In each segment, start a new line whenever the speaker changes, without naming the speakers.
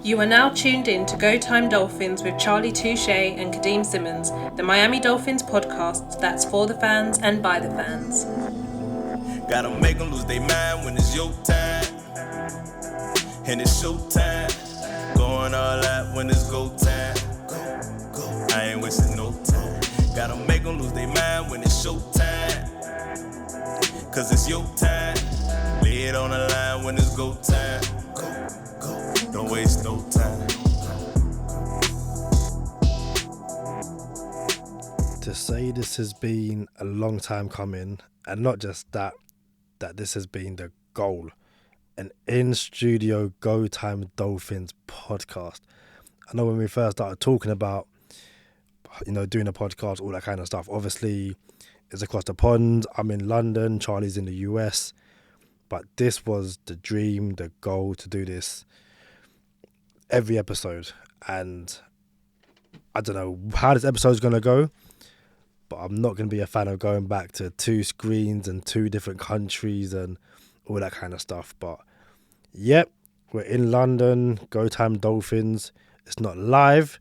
You are now tuned in to Go Time Dolphins with Charlie Touche and Kadeem Simmons, the Miami Dolphins podcast that's for the fans and by the fans.
Gotta make them lose their mind when it's your time. And it's show time. Going all out when it's go time. I ain't wasting no time. Gotta make them lose their mind when it's show time. Cause it's your time. Lay it on the line when it's go time. Don't waste no time.
To say this has been a long time coming, and not just that this has been the goal, an in-studio Go Time Dolphins podcast. I know when we first started talking about, doing a podcast, all that kind of stuff, obviously it's across the pond. I'm in London, Charlie's in the US, but this was the dream, the goal, to do this every episode. And I don't know how this episode's going to go, but I'm not going to be a fan of going back to 2 screens and 2 different countries and all that kind of stuff. But yep, we're in London, Go Time Dolphins. It's not live,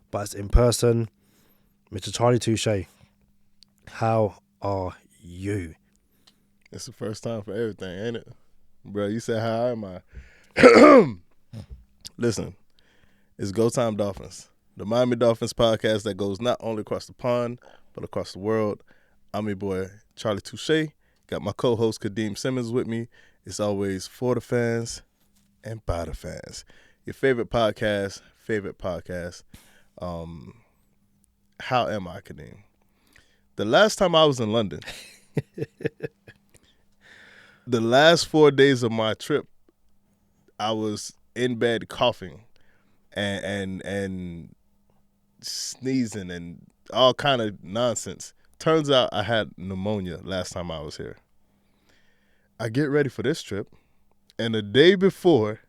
but it's in person. Mr. Charlie Touche, how are you?
It's the first time for everything, ain't it? Bro, you said, how am I? Listen, it's Go Time Dolphins, the Miami Dolphins podcast that goes not only across the pond, but across the world. I'm your boy, Charlie Touche. Got my co-host, Kadeem Simmons, with me. It's always for the fans and by the fans. Your favorite podcast. How am I, Kadeem? The last time I was in London, the last 4 days of my trip, I was in bed coughing and sneezing and all kind of nonsense. Turns out I had pneumonia last time I was here. I get ready for this trip, and the day before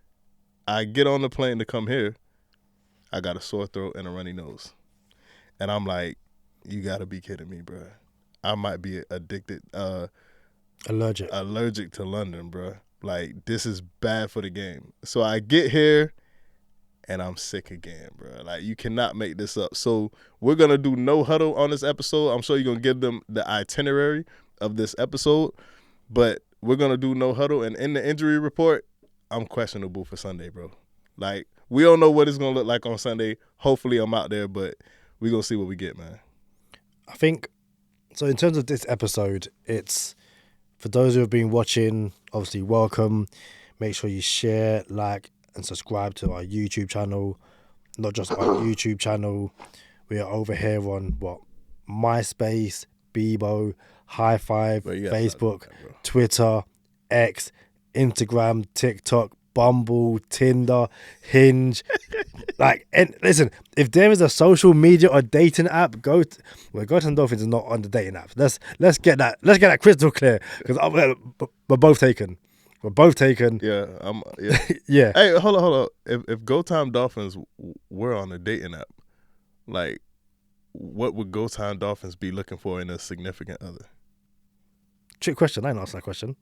I get on the plane to come here, I got a sore throat and a runny nose. And I'm like, you got to be kidding me, bro. I might be addicted, allergic to London, bro. Like, this is bad for the game. So I get here, and I'm sick again, bro. Like, you cannot make this up. So we're going to do no huddle on this episode. I'm sure you're going to give them the itinerary of this episode. But we're going to do no huddle. And in the injury report, I'm questionable for Sunday, bro. Like, we don't know what it's going to look like on Sunday. Hopefully I'm out there, but we're going to see what we get, man.
I think, so in terms of this episode, it's, for those who have been watching, obviously welcome. Make sure you share, like, and subscribe to our YouTube channel. Not just our YouTube channel. We are over here on, MySpace, Bebo, High Five, Facebook, Twitter, X, Instagram, TikTok, Bumble, Tinder, Hinge. And listen, if there is a social media or dating app, Go Time Dolphins is not on the dating app. Let's get that crystal clear, because we're both taken.
Yeah, yeah.
Yeah.
Hey, hold on. If Go Time Dolphins were on a dating app, like, what would Go Time Dolphins be looking for in a significant other?
Trick question. I didn't ask that question.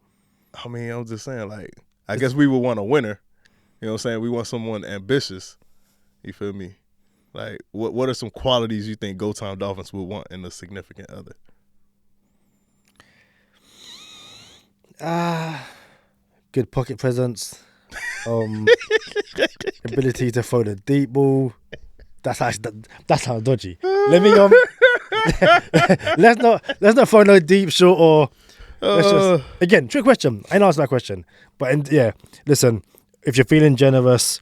I mean, I was just saying, like, I guess we would want a winner. You know what I'm saying? We want someone ambitious. You feel me? Like, what are some qualities you think Go Time Dolphins would want in a significant other?
Good pocket presence. Ability to throw the deep ball. That sounds dodgy. Let me let's not throw no deep short, or let's just, again, trick question. I didn't answer that question. But listen, if you're feeling generous,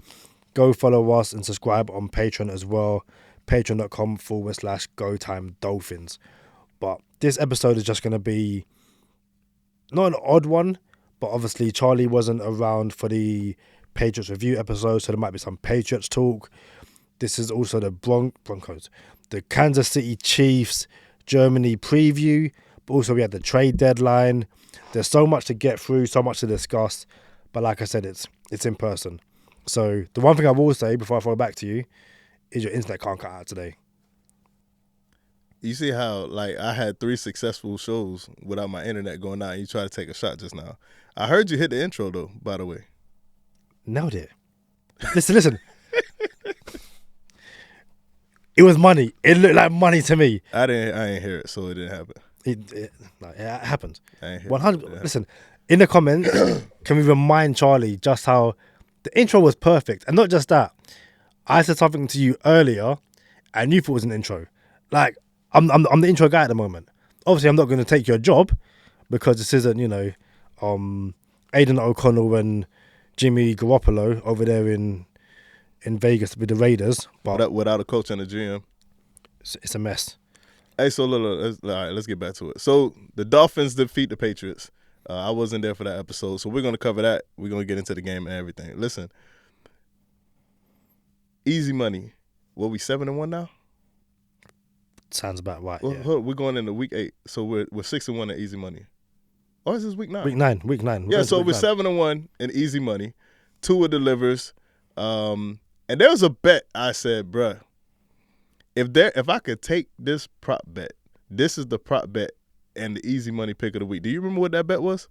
go follow us and subscribe on Patreon as well. Patreon.com/Go Time Dolphins. But this episode is just going to be not an odd one, but obviously Charlie wasn't around for the Patriots review episode, so there might be some Patriots talk. This is also the Broncos, the Kansas City Chiefs Germany preview, but also we had the trade deadline. There's so much to get through, so much to discuss, but like I said, it's in person. So the one thing I will say before I throw it back to you is your internet can't cut out today.
You see how, like, I had 3 successful shows without my internet going out, and you try to take a shot just now. I heard you hit the intro, though, by the way.
Nailed it. Listen. It was money. It looked like money to me.
I ain't hear it, so it didn't happen.
It happened.
I ain't hear
100.
it.
Listen, in the comments, can we remind Charlie just how the intro was perfect, and not just that. I said something to you earlier, and you thought it was an intro. Like I'm the intro guy at the moment. Obviously, I'm not going to take your job because this isn't, Aiden O'Connell and Jimmy Garoppolo over there in Vegas with the Raiders. But
Without a coach and a GM.
it's a mess.
Hey, so look, all right, let's get back to it. So the Dolphins defeat the Patriots. I wasn't there for that episode, so we're going to cover that. We're going to get into the game and everything. Listen, easy money. What, we 7-1 now?
Sounds about right.
Well,
Yeah.
we're going into week 8, so we're 6-1 at easy money. Or is this week 9?
Week 9.
Yeah, so we're 7-1 in easy money. Tua delivers. And there was a bet I said, bruh, if I could take this prop bet, this is the prop bet and the easy money pick of the week. Do you remember what that bet was?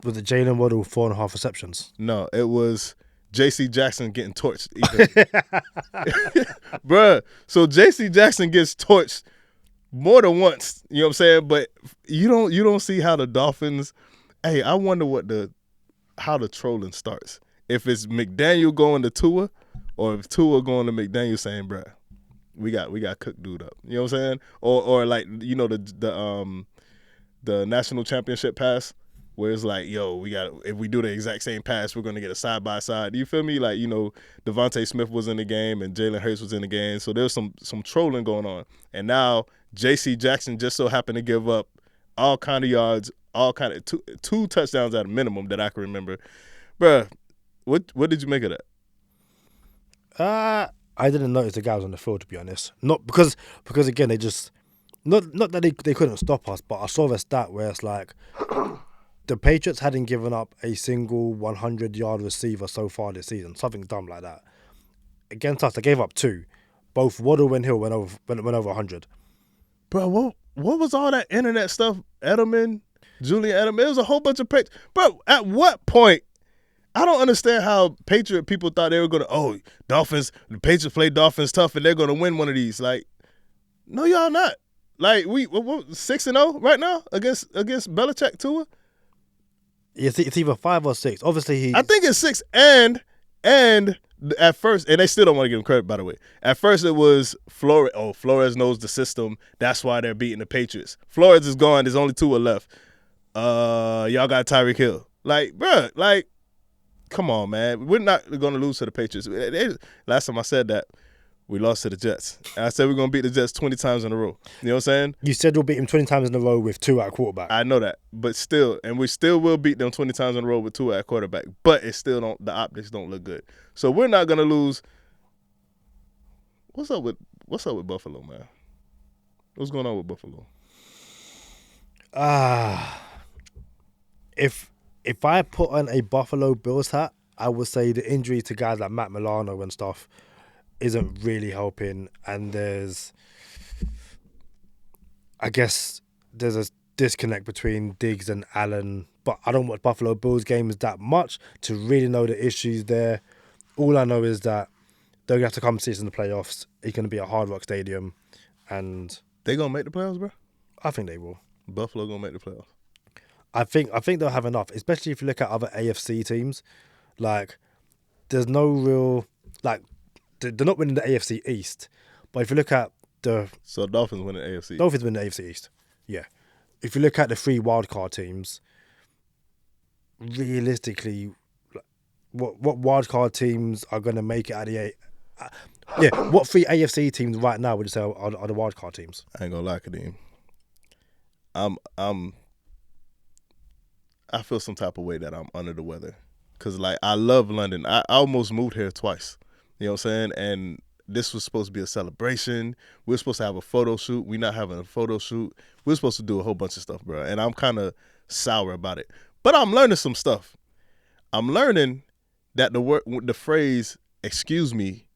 Was it Jalen Waddle 4.5 receptions?
No, it was J.C. Jackson getting torched. Bruh, so J.C. Jackson gets torched more than once, you know what I'm saying? But you don't see how the Dolphins. Hey, I wonder how the trolling starts. If it's McDaniel going to Tua, or if Tua going to McDaniel saying, "Bruh, we got cooked dude up." You know what I'm saying? Or like the national championship pass, where it's like, yo, if we do the exact same pass, we're gonna get a side by side. Do you feel me? Like, Devontae Smith was in the game and Jalen Hurts was in the game, so there's some trolling going on. And now J.C. Jackson just so happened to give up all kind of yards, all kind of two touchdowns at a minimum that I can remember. Bruh, what did you make of that?
I didn't notice the guy was on the field, to be honest. Not because again, they just not that they couldn't stop us, but I saw a stat where it's like the Patriots hadn't given up a single 100-yard receiver so far this season, something dumb like that. Against us, they gave up 2. Both Waddle and Hill went over 100.
Bro, what was all that internet stuff? Julian Edelman. It was a whole bunch of Patriots. Bro, at what point? I don't understand how Patriot people thought they were going to, Dolphins, the Patriots play Dolphins tough and they're going to win one of these. Like, no, y'all not. Like, we 6-0 right now against Belichick Tua?
It's either 5 or 6. Obviously,
I think it's 6 and at first, and they still don't want to give him credit, by the way. At first, it was Flores. Oh, Flores knows the system. That's why they're beating the Patriots. Flores is gone. There's only 2 left. Y'all got Tyreek Hill. Like, bruh, like, come on, man. We're not going to lose to the Patriots. Last time I said that, we lost to the Jets. And I said we're going to beat the Jets 20 times in a row. You know what I'm saying?
You said we'll beat him 20 times in a row with 2 at quarterback.
I know that. But still, and we still will beat them 20 times in a row with 2 at quarterback. But it still the optics don't look good. So we're not going to lose. What's up with Buffalo, man? What's going on with Buffalo?
If I put on a Buffalo Bills hat, I would say the injury to guys like Matt Milano and stuff isn't really helping, and there's a disconnect between Diggs and Allen, but I don't watch Buffalo Bills games that much to really know the issues there. All I know is that they're going to have to come see us in the playoffs. It's going to be a Hard Rock Stadium, and
they going to make the playoffs, bro?
I think they will.
Buffalo going to make the playoffs.
I think they'll have enough, especially if you look at other AFC teams. Like, there's no real, like, they're not winning the AFC East, but if you look at
So Dolphins win the AFC.
Dolphins win the AFC East, yeah. If you look at the 3 wildcard teams, realistically, what wildcard teams are going to make it out of the what 3 AFC teams right now would you say are the wildcard teams?
I ain't gonna lie, Kadeem. I feel some type of way that I'm under the weather. Because, like, I love London. I almost moved here twice. You know what I'm saying? And this was supposed to be a celebration. We're supposed to have a photo shoot. We're not having a photo shoot. We're supposed to do a whole bunch of stuff, bro. And I'm kind of sour about it. But I'm learning some stuff. I'm learning that the phrase, excuse me,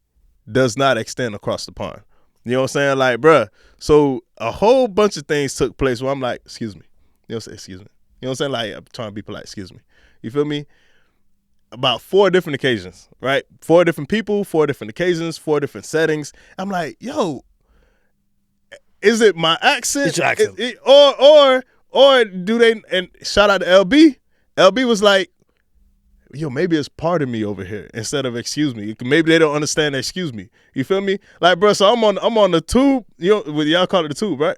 does not extend across the pond. You know what I'm saying? Like, bruh, so a whole bunch of things took place where I'm like, excuse me. You know what I'm saying? Excuse me. You know what I'm saying? Like, I'm trying to be polite, excuse me. You feel me? about 4 different occasions, right? 4 different people, 4 different occasions, 4 different settings. I'm like, yo, is it my accent?
It's your accent.
Or do they? And shout out to LB. LB was like, yo, maybe it's part of me over here instead of excuse me. Maybe they don't understand excuse me. You feel me? Like, bro, so I'm on the tube. Y'all call it the tube, right?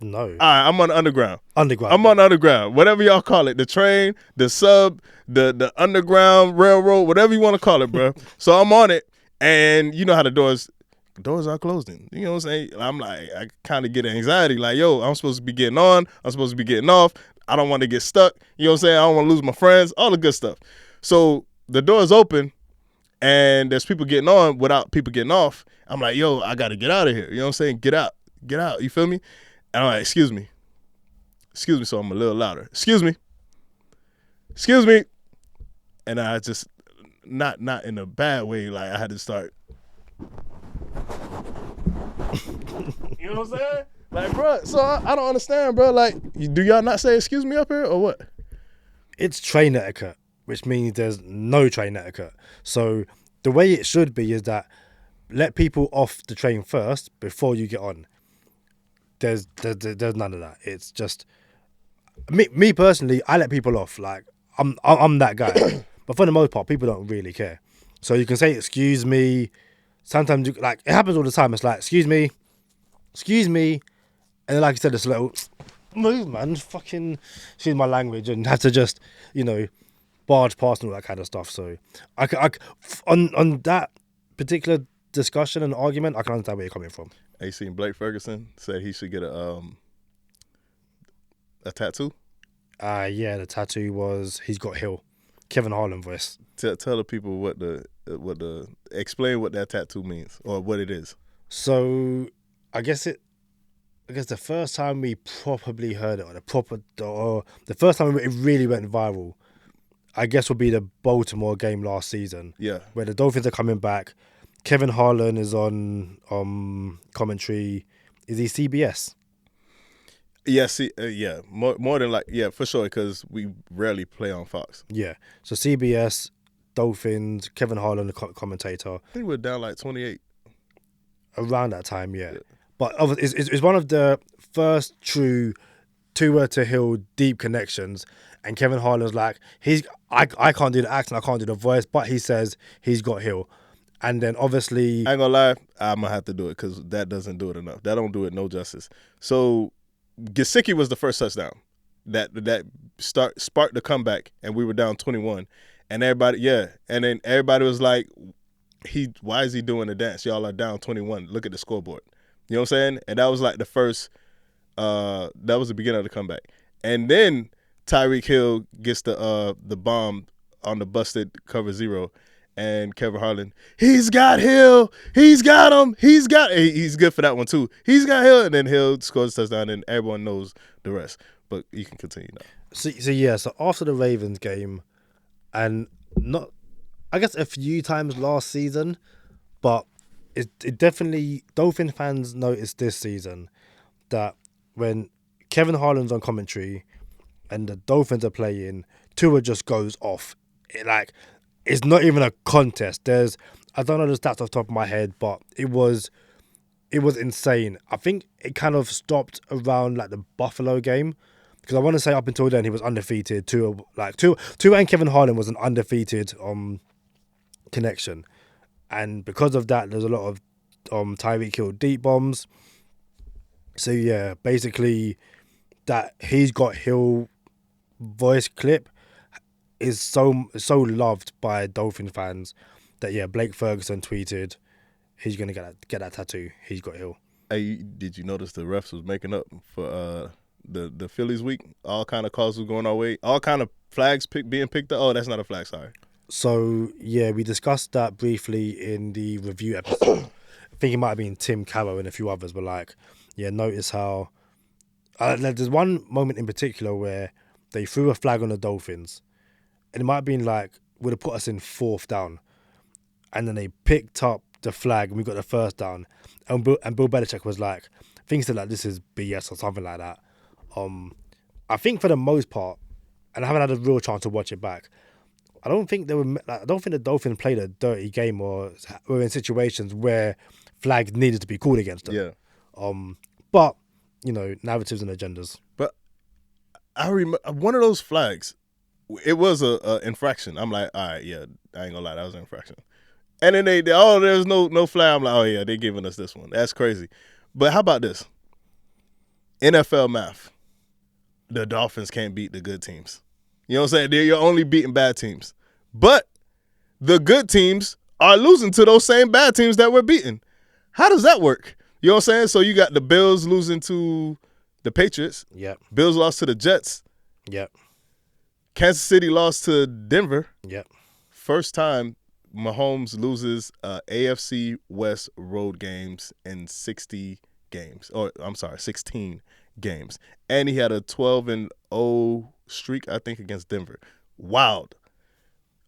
No.
All right, I'm on the underground.
Underground.
I'm on the underground. Whatever y'all call it. The train, the sub, the underground railroad, whatever you want to call it, bro. So I'm on it, and you know how the doors are closing. You know what I'm saying? I'm like, I kind of get anxiety. Like, yo, I'm supposed to be getting on. I'm supposed to be getting off. I don't want to get stuck. You know what I'm saying? I don't want to lose my friends. All the good stuff. So the door's open, and there's people getting on without people getting off. I'm like, yo, I got to get out of here. You know what I'm saying? Get out. You feel me? And I'm like, excuse me. So I'm a little louder. Excuse me. And I just, not in a bad way, like I had to start. You know what I'm saying? Like, bro, so I don't understand, bro. Like, do y'all not say excuse me up here or what?
It's train etiquette, which means there's no train etiquette. So the way it should be is that let people off the train first before you get on. There's none of that. It's just me personally. I let people off. Like I'm that guy. But for the most part, people don't really care. So you can say excuse me. Sometimes it happens all the time. It's like excuse me, and then like you said, it's a little move, man. Fucking excuse my language, and have to just barge past and all that kind of stuff. So on that particular discussion and argument, I can understand where you're coming from.
Have you seen Blake Ferguson say he should get a tattoo?
Yeah, the tattoo was he's got Hill, Kevin Harlan voice.
Tell the people explain what that tattoo means or what it is.
So I guess the first time we probably heard it, or the first time it really went viral, I guess would be the Baltimore game last season.
Yeah,
where the Dolphins are coming back. Kevin Harlan is on commentary. Is he CBS?
Yes, yeah, more than for sure, because we rarely play on Fox.
Yeah, so CBS, Dolphins, Kevin Harlan, the commentator.
I think we're down like 28.
Around that time, yeah. But it's one of the first true Tua to Hill deep connections, and Kevin Harlan's like, I can't do the accent, I can't do the voice, but he says he's got Hill. And then obviously,
I ain't gonna lie, I'm gonna have to do it because that doesn't do it enough. That don't do it no justice. So Gesicki was the first touchdown that sparked the comeback, and we were down 21. And everybody was like, why is he doing the dance? Y'all are down 21. Look at the scoreboard. You know what I'm saying? And that was like the first. That was the beginning of the comeback. And then Tyreek Hill gets the bomb on the busted cover 0. And Kevin Harlan, he's got Hill. He's got him. He's good for that one, too. He's got Hill. And then Hill scores a touchdown, and everyone knows the rest. But you can continue now.
So after the Ravens game, and I guess a few times last season, but it definitely, Dolphin fans noticed this season that when Kevin Harlan's on commentary and the Dolphins are playing, Tua just goes off. It's not even a contest. I don't know the stats off the top of my head, but it was insane. I think it kind of stopped around like the Buffalo game, because I want to say up until then he was undefeated. Tua and Kevin Harlan was an undefeated connection, and because of that, there's a lot of Tyreek Hill deep bombs. So yeah, basically that he's got Hill voice clip is so loved by Dolphin fans that Blake Ferguson tweeted he's gonna get that tattoo. He's got Hill.
Hey, did you notice the refs was making up for the Phillies week? All kind of calls was going our way. All kind of flags being picked up. Oh, that's not a flag. Sorry.
So yeah, we discussed that briefly in the review episode. I think it might have been Tim Carroll and a few others, but notice how there's one moment in particular where they threw a flag on the Dolphins. And it might have been would have put us in 4th down. And then they picked up the flag and we got the 1st down. And Bill Belichick was like, things said this is BS or something like that. I think for the most part, and I haven't had a real chance to watch it back, I don't think the Dolphins played a dirty game or were in situations where flags needed to be called against them.
Yeah.
But you know, narratives and agendas.
But I remember one of those flags. It was a infraction. I'm like, all right, yeah, I ain't gonna lie, that was an infraction. And then they there's no flag. I'm like, oh yeah, they giving us this one. That's crazy. But how about this? NFL math. The Dolphins can't beat the good teams. You know what I'm saying? You're only beating bad teams. But the good teams are losing to those same bad teams that we're beating. How does that work? You know what I'm saying? So you got the Bills losing to the Patriots.
Yep.
Bills lost to the Jets.
Yep.
Kansas City lost to Denver.
Yep.
First time Mahomes loses AFC West road games in 16 games. And he had a 12-0 streak, I think, against Denver. Wild.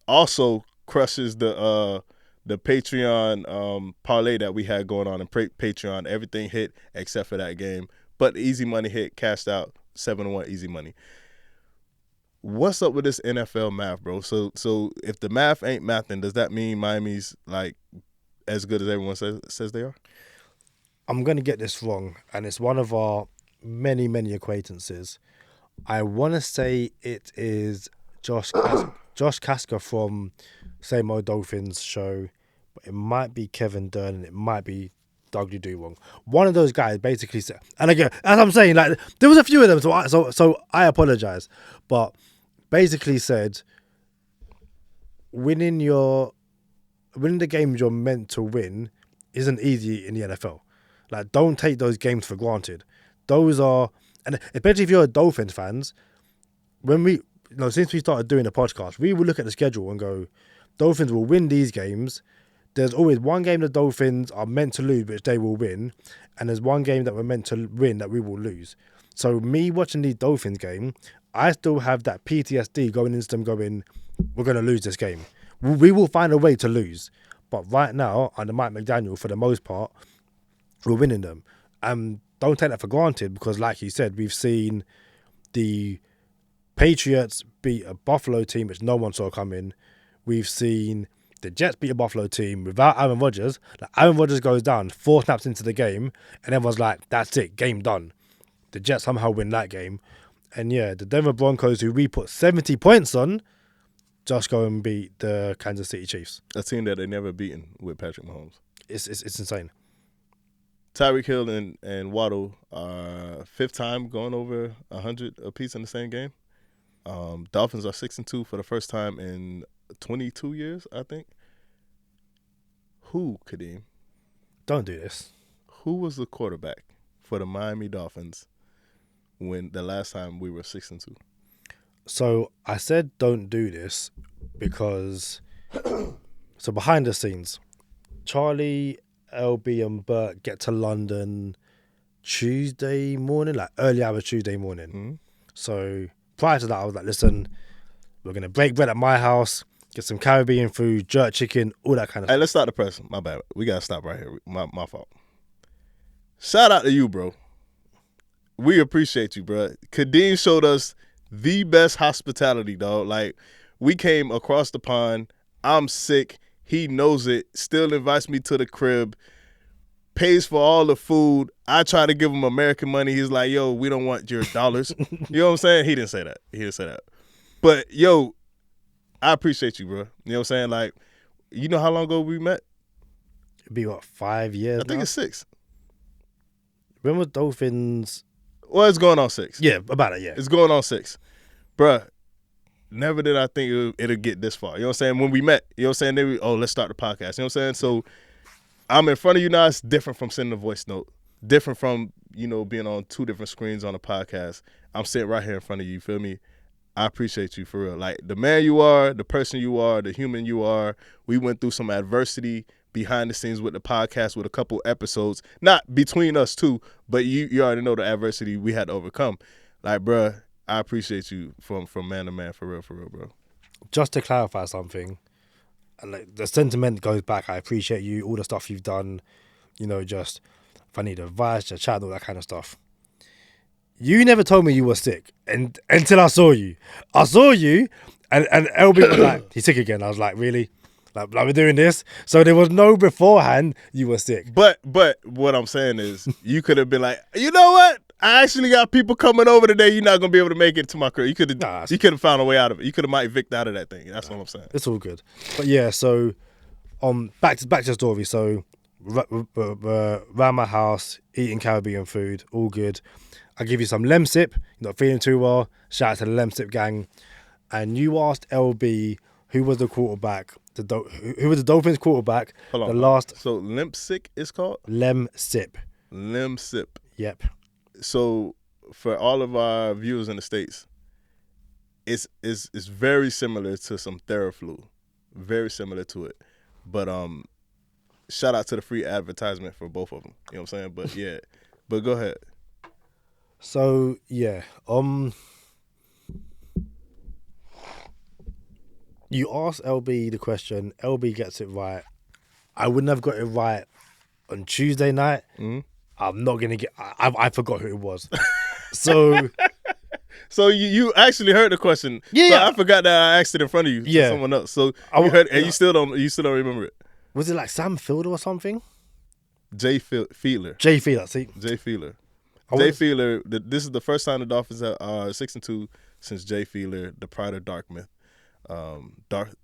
Also crushes the Patreon parlay that we had going on in Patreon. Everything hit except for that game. But easy money hit, cashed out, 7-1 easy money. What's up with this NFL math, bro? So if the math ain't mathing, does that mean Miami's like as good as everyone says they are?
I'm going to get this wrong, and it's one of our many, many acquaintances. I want to say it is Josh Casca from Same Old Dolphins show, but it might be Kevin Dern and it might be Doug Wrong. One of those guys basically said, and again, as I'm saying, like there was a few of them, so I apologize, but basically said winning the games you're meant to win isn't easy in the NFL. Like, don't take those games for granted. Those are, and especially if you're a Dolphins fans, since we started doing the podcast, we will look at the schedule and go, Dolphins will win these games. There's always one game the Dolphins are meant to lose, which they will win, and there's one game that we're meant to win that we will lose. So me watching the Dolphins game, I still have that PTSD going into them going, we're going to lose this game. We will find a way to lose. But right now, under Mike McDaniel, for the most part, we're winning them. Don't take that for granted because, like you said, we've seen the Patriots beat a Buffalo team, which no one saw coming. We've seen the Jets beat a Buffalo team without Aaron Rodgers. Like, Aaron Rodgers goes down 4 snaps into the game, and everyone's like, that's it, game done. The Jets somehow win that game. And yeah, the Denver Broncos, who we put 70 points on, just go and beat the Kansas City Chiefs.
A team that they never beaten with Patrick Mahomes.
It's insane.
Tyreek Hill and Waddle are 5th time going over 100 apiece in the same game. Dolphins are 6-2 for the first time in 22 years, I think. Who, Kadeem?
Don't do this.
Who was the quarterback for the Miami Dolphins when the last time we were 6-2?
So I said don't do this because so behind the scenes, Charlie, LB and Bert get to London Tuesday morning, like early hours Tuesday morning.
Mm-hmm.
So prior to that, I was like, listen, we're going to break bread at my house, get some Caribbean food, jerk chicken, all that kind of stuff.
Hey, let's start the press. My bad. We got to stop right here. My fault. Shout out to you, bro. We appreciate you, bro. Kadeem showed us the best hospitality, dog. Like, we came across the pond. I'm sick. He knows it. Still invites me to the crib. Pays for all the food. I try to give him American money. He's like, yo, we don't want your dollars. You know what I'm saying? He didn't say that. But, yo, I appreciate you, bro. You know what I'm saying? Like, you know how long ago we met?
It'd be, 5 years
I think
now?
it's 6.
When was Dolphins?
Well, it's going on 6.
Yeah, about it, yeah.
It's going on 6. Bruh, never did I think it'll get this far. You know what I'm saying? When we met, you know what I'm saying? Let's start the podcast. You know what I'm saying? So I'm in front of you now. It's different from sending a voice note. Different from, being on 2 different screens on a podcast. I'm sitting right here in front of you. You feel me? I appreciate you for real. Like, the man you are, the person you are, the human you are. We went through some adversity behind the scenes with the podcast with a couple episodes. Not between us two, but you already know the adversity we had to overcome. Like, bruh, I appreciate you from man to man, for real, bro.
Just to clarify something, and like the sentiment goes back. I appreciate you, all the stuff you've done. Just if I need advice, just chat, all that kind of stuff. You never told me you were sick, and until I saw you. I saw you, And LB was like, he's sick again. I was like, really? Like we're doing this? So there was no beforehand you were sick.
But what I'm saying is, you could have been like, you know what? I actually got people coming over today. You're not gonna be able to make it to my crib. You could have found a way out of it. You could have might evict out of that thing. That's what I'm saying.
It's all good. But yeah, so back to the story. So around my house, eating Caribbean food, all good. I give you some Lemsip. You're not feeling too well. Shout out to the Lemsip gang. And you asked LB who was the quarterback. Who was the Dolphins quarterback?
Hold on.
The last.
So Lemsip is called
Lemsip.
Lemsip.
Yep.
So for all of our viewers in the States, it's very similar to some Theraflu, very similar to it. But shout out to the free advertisement for both of them. You know what I'm saying? But yeah, but go ahead.
So yeah, you asked LB the question. LB gets it right. I wouldn't have got it right on Tuesday night. Mm-hmm. I'm not gonna get. I forgot who it was. So
you actually heard the question.
Yeah.
So I forgot that I asked it in front of you. To someone else. So you heard, and you still don't remember it.
Was it like Sam Fielder or something?
Jay Fiedler.
Jay Fiedler. See.
Jay Fiedler. Jay Fiedler. This is the first time the Dolphins are 6-2 since Jay Fiedler, the pride of Dartmouth. Dartmouth.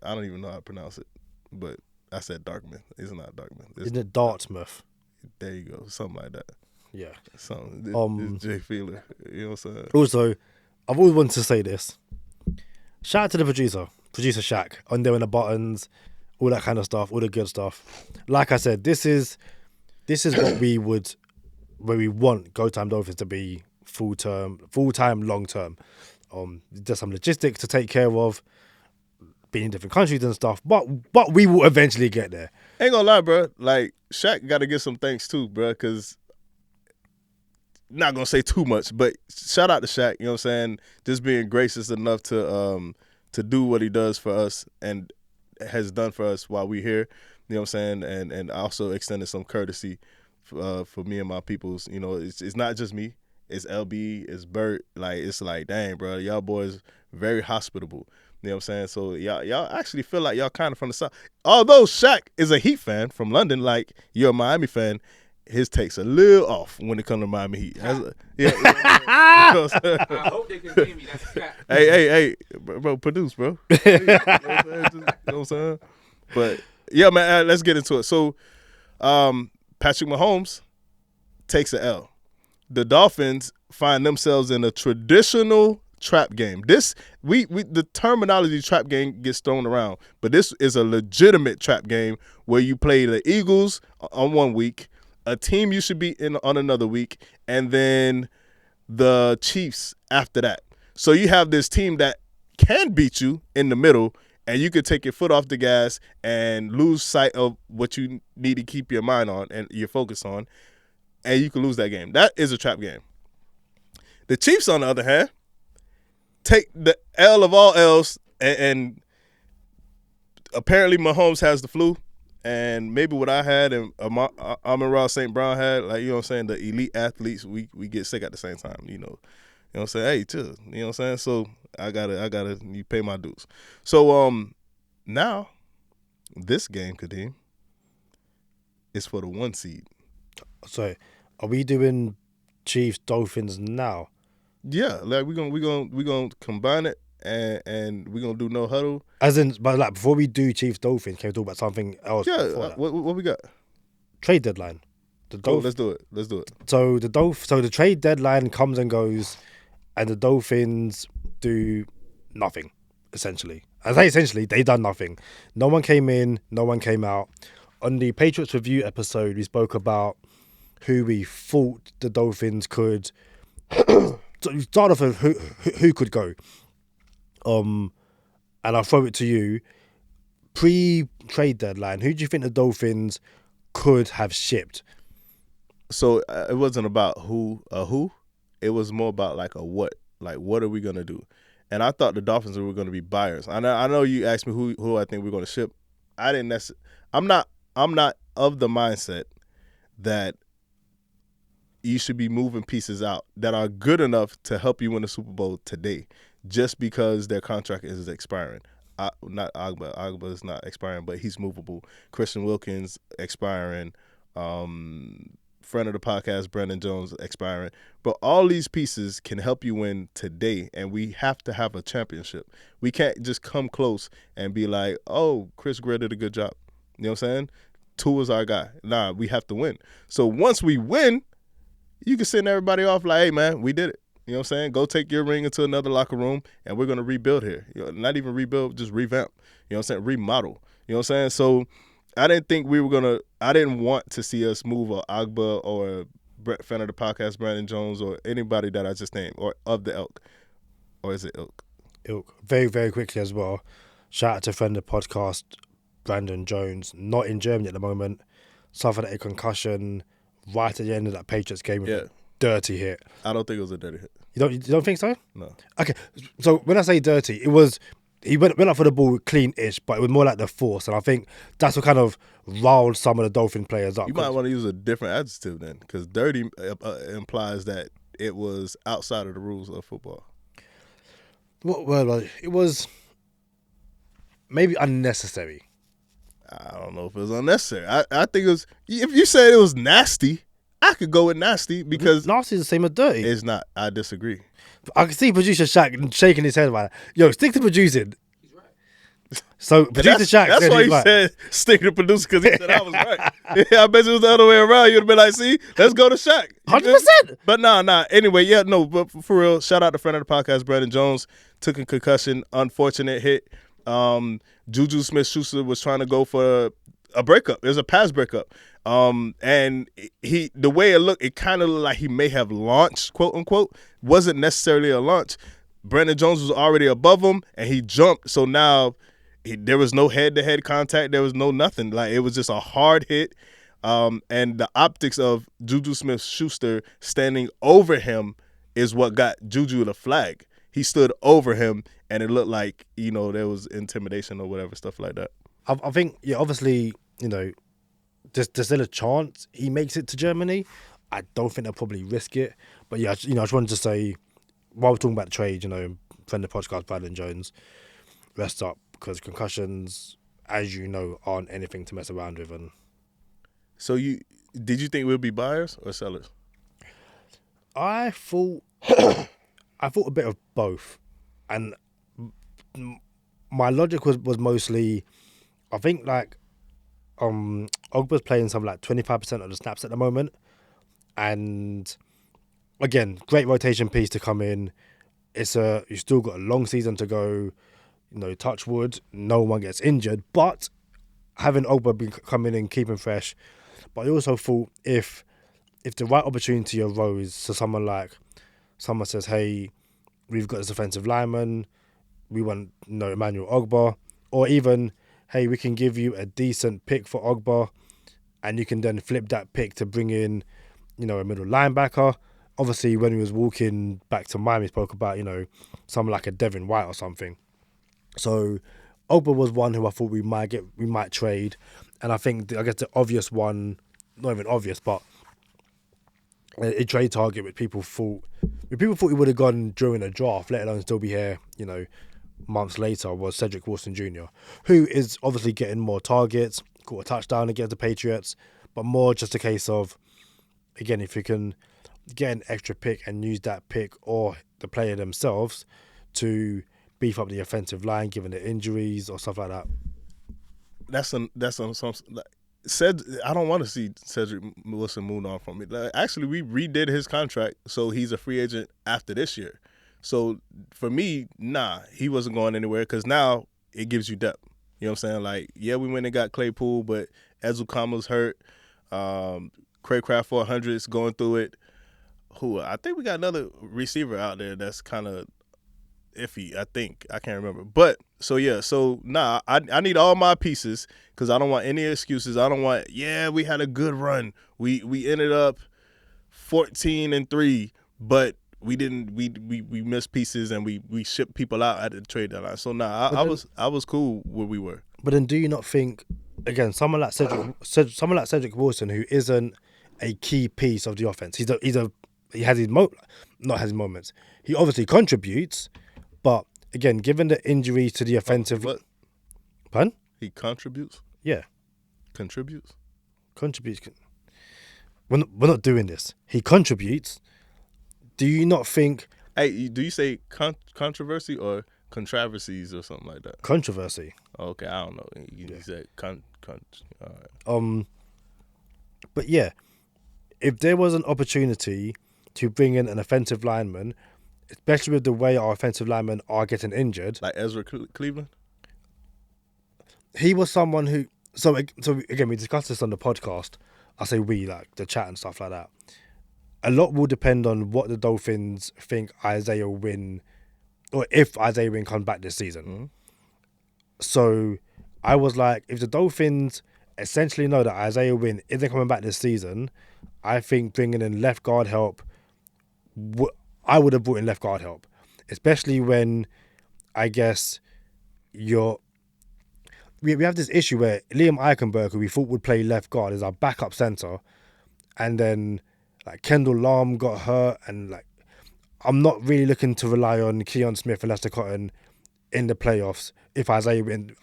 I don't even know how to pronounce it, but I said Dartmouth. It's not Dartmouth.
Isn't it Dartmouth?
There you go. Something like that.
Yeah.
Something. It's Jay Fiedler. You know what I'm saying?
Also, I've always wanted to say this. Shout out to the producer Shaq, on there in the buttons, all that kind of stuff, all the good stuff. Like I said, this is what where we want Go Time Dolphins to be full time, long term. There's some logistics to take care of, being in different countries and stuff, but we will eventually get there.
Ain't gonna lie, bro. Like, Shaq got to get some thanks too, bro, because not gonna say too much, but shout out to Shaq. You know what I'm saying? Just being gracious enough to do what he does for us and has done for us while we're here. You know what I'm saying? And also extended some courtesy for me and my peoples. You know, it's not just me. It's LB, it's Bert. Like, it's like, dang, bro, y'all boys very hospitable. You know what I'm saying? So y'all actually feel like y'all kind of from the South. Although Shaq is a Heat fan from London, like you're a Miami fan, his takes a little off when it comes to Miami Heat. I
hope they can hear me. That's crap.
Hey, bro, produce, bro. You know what I'm saying? But yeah, man, let's get into it. So, Patrick Mahomes takes an L. The Dolphins find themselves in a traditional trap game. The terminology trap game gets thrown around, but this is a legitimate trap game where you play the Eagles on one week, a team you should beat on another week, and then the Chiefs after that. So you have this team that can beat you in the middle, and you could take your foot off the gas and lose sight of what you need to keep your mind on and your focus on, and you can lose that game. That is a trap game. The Chiefs, on the other hand, take the L of all L's, and apparently Mahomes has the flu, and maybe what I had and Amon-Ra St. Brown had, like, you know what I'm saying, the elite athletes, we get sick at the same time, you know. You know what I'm saying? Hey, chill. You know what I'm saying? So I gotta you pay my dues. So now this game, Kadeem, is for the 1 seed.
So are we doing Chiefs Dolphins now?
Yeah, like we're gonna combine it and we're gonna do no huddle.
As in, but like before we do Chiefs Dolphins, can we talk about something else?
Yeah, what we got?
Trade deadline.
Let's do it.
So the trade deadline comes and goes, and the Dolphins do nothing, essentially. I say essentially, they done nothing. No one came in, no one came out. On the Patriots Review episode, we spoke about who we thought the Dolphins could. So you start off with who could go. And I'll throw it to you. Pre-trade deadline, who do you think the Dolphins could have shipped?
So it wasn't about who. It was more about like a what. Like, what are we gonna do? And I thought the Dolphins were going to be buyers. I know you asked me who I think we're going to ship. I didn't necessarily. I'm not of the mindset that you should be moving pieces out that are good enough to help you win the Super Bowl today. just because their contract is expiring. Not Agba. Agba is not expiring, but he's movable. Christian Wilkins expiring. Friend of the podcast, Brandon Jones expiring. But all these pieces can help you win today, and we have to have a championship. We can't just come close and be like, oh, Chris Greer did a good job. You know what I'm saying? Tua's our guy. Nah, we have to win. So once we win, you can send everybody off like, hey, man, we did it. You know what I'm saying? Go take your ring into another locker room, and we're going to rebuild here. You know, not even rebuild, just revamp. You know what I'm saying? Remodel. You know what I'm saying? So I didn't think we were going to – I didn't want to see us move a Agba or a fan of the podcast, Brandon Jones, or anybody that I just named, or of the ilk. Or is it ilk?
Ilk. Very, very quickly as well, shout out to friend of the podcast, Brandon Jones, not in Germany at the moment, suffered a concussion right at the end of that Patriots game with a dirty hit.
I don't think it was a dirty hit.
You don't think so?
No.
Okay, so when I say dirty, it was he went up for the ball clean-ish, but it was more like the force, and I think that's what kind of riled some of the Dolphin players up.
You might want to use a different adjective then, because dirty implies that it was outside of the rules of football.
Well, it was maybe unnecessary.
I don't know if it was unnecessary. I think it was. If you said it was nasty, I could go with nasty because
nasty is the same as dirty.
It's not. I disagree.
I can see producer Shaq shaking his head about it. Yo, stick to producing. He's right. So producer Shaq.
That's why he said stick to producer, because he said I was right. Yeah, I bet you it was the other way around. You'd have been like, see, let's go to Shaq.
100%.
But nah. Anyway, yeah, no. But for real, shout out to friend of the podcast, Brandon Jones. Took a concussion, unfortunate hit. Juju Smith-Schuster was trying to go for a breakup. It was a pass breakup. And the way it looked, it kind of looked like he may have launched, quote unquote. Wasn't necessarily a launch. Brandon Jones was already above him, and he jumped. So now there was no head-to-head contact. There was no nothing. Like, it was just a hard hit. And the optics of Juju Smith-Schuster standing over him is what got Juju the flag. He stood over him, and it looked like, there was intimidation or whatever, stuff like that.
I think, obviously, there's still a chance he makes it to Germany. I don't think they'll probably risk it. But, I just wanted to say, while we're talking about the trade, friend of the podcast, Brandon Jones, rest up, because concussions, as you know, aren't anything to mess around with. And
so did you think we'll be buyers or sellers?
I thought a bit of both, and my logic was mostly, I think Ogba's playing something like 25% of the snaps at the moment, and again, great rotation piece to come in. You still got a long season to go. Touch wood, no one gets injured, but having Ogba come in and keep him fresh. But I also thought if the right opportunity arose, so someone says, hey, we've got this offensive lineman, we want Emmanuel Ogba, or even, hey, we can give you a decent pick for Ogba, and you can then flip that pick to bring in, a middle linebacker. Obviously, when he was walking back to Miami, he spoke about, someone like a Devin White or something. So Ogba was one who I thought we might trade, and I think I guess the obvious one, not even obvious, but a trade target which people thought he would have gone during the draft, let alone still be here, months later, was Cedric Wilson Jr., who is obviously getting more targets, caught a touchdown against the Patriots, but more just a case of, again, if you can get an extra pick and use that pick or the player themselves to beef up the offensive line, given the injuries or stuff like that.
I don't want to see Cedric Wilson move on from it. Actually, we redid his contract, so he's a free agent after this year. So for me, he wasn't going anywhere, because now it gives you depth. You know what I'm saying? We went and got Claypool, but Ezukama's hurt. Craycraft 400's going through it. I think we got another receiver out there that's kind of iffy, I think. I can't remember. But, I need all my pieces, because I don't want any excuses. I don't want, we had a good run. We ended up 14-3, but we didn't, we missed pieces, and we shipped people out at the trade deadline. So, I was cool where we were.
But then do you not think, again, someone like Cedric Wilson, who isn't a key piece of the offense, he has his moments. He obviously contributes, but again, given the injury to the offensive...
What?
Pardon?
He contributes?
Yeah.
Contributes?
Contributes. We're not doing this. He contributes. Do you not think...
Hey, do you say controversy or controversies or something like that?
Controversy.
Okay, I don't know. You said all right.
But yeah, if there was an opportunity to bring in an offensive lineman, especially with the way our offensive linemen are getting injured...
Like Ezra Cleveland?
He was someone who... So again, we discussed this on the podcast. I say we, like the chat and stuff like that. A lot will depend on what the Dolphins think Isaiah Wynn, or if Isaiah Wynn comes back this season.
Mm-hmm.
So I was like, if the Dolphins essentially know that Isaiah Wynn isn't coming back this season, I think bringing in left guard help, I would have brought in left guard help, especially when I guess we have this issue where Liam Eichenberg, who we thought would play left guard, is our backup center, and then like Kendall Lahm got hurt, and like I'm not really looking to rely on Keon Smith and Lester Cotton in the playoffs if Isaiah Wynn's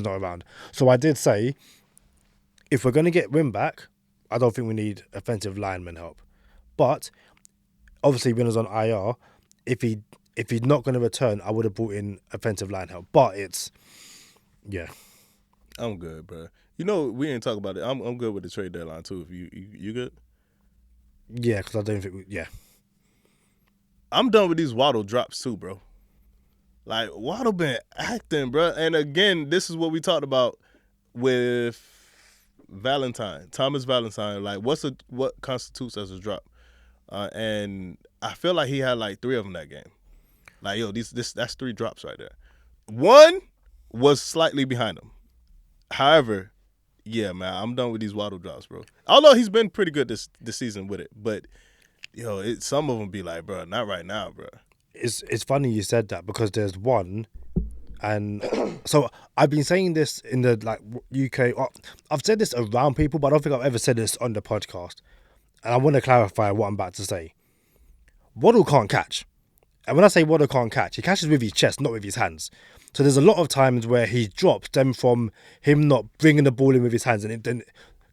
not around. So I did say, if we're going to get Wynn back, I don't think we need offensive lineman help. But obviously, Wynn is on IR. If he's not going to return, I would have brought in offensive line help. But it's... Yeah.
I'm good, bro. You know, we didn't talk about it. I'm good with the trade deadline, too. If you good?
Yeah, because I don't think... Yeah.
I'm done with these Waddle drops, too, bro. Like, Waddle been acting, bro. And again, this is what we talked about with Thomas Valentine. Like, what constitutes as a drop? And I feel like he had like 3 of them that game. Like, yo, that's 3 drops right there. One was slightly behind him. However, yeah, man, I'm done with these Waddle drops, bro. Although he's been pretty good this season with it, but yo, some of them be like, bro, not right now, bro.
It's funny you said that because there's one, and so I've been saying this in the like UK. I've said this around people, but I don't think I've ever said this on the podcast. And I want to clarify what I'm about to say. Waddle can't catch, and when I say Waddle can't catch, he catches with his chest, not with his hands. So there's a lot of times where he drops them from him not bringing the ball in with his hands and then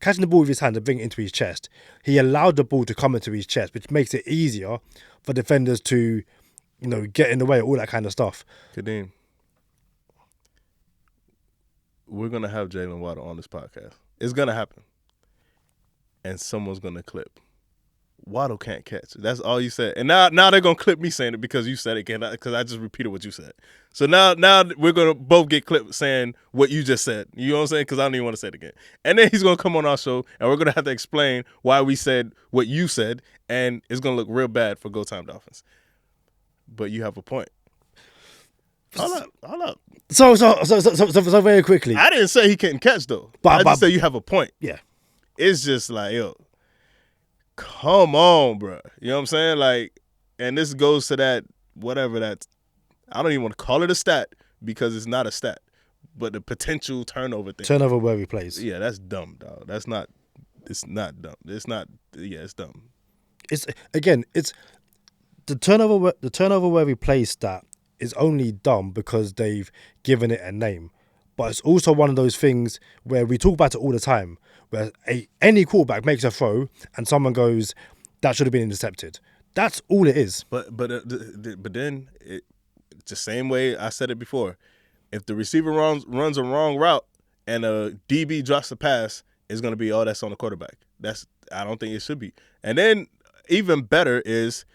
catching the ball with his hands and bringing it into his chest. He allowed the ball to come into his chest, which makes it easier for defenders to, get in the way, all that kind of stuff.
Kadeem, we're going to have Jalen Waddle on this podcast. It's going to happen. And someone's going to clip. Waddle can't catch. That's all you said. And now they're going to clip me saying it because you said it, because I just repeated what you said. So now we're going to both get clipped saying what you just said. You know what I'm saying? Because I don't even want to say it again. And then he's going to come on our show, and we're going to have to explain why we said what you said, and it's going to look real bad for Go Time Dolphins. But you have a point. Hold up.
So very quickly.
I didn't say he couldn't catch, though. I just said you have a point.
Yeah.
It's just like, yo, come on, bro. You know what I'm saying? Like, and this goes to that, whatever that, I don't even want to call it a stat because it's not a stat, but the potential turnover thing.
Turnover where he plays.
Yeah, that's dumb, dog. It's not dumb. It's dumb.
It's the turnover where he plays stat is only dumb because they've given it a name. But it's also one of those things where we talk about it all the time, where any quarterback makes a throw and someone goes, that should have been intercepted. That's all it is.
But then it's the same way I said it before. If the receiver runs a wrong route and a DB drops a pass, it's going to be, that's on the quarterback. I don't think it should be. And then even better is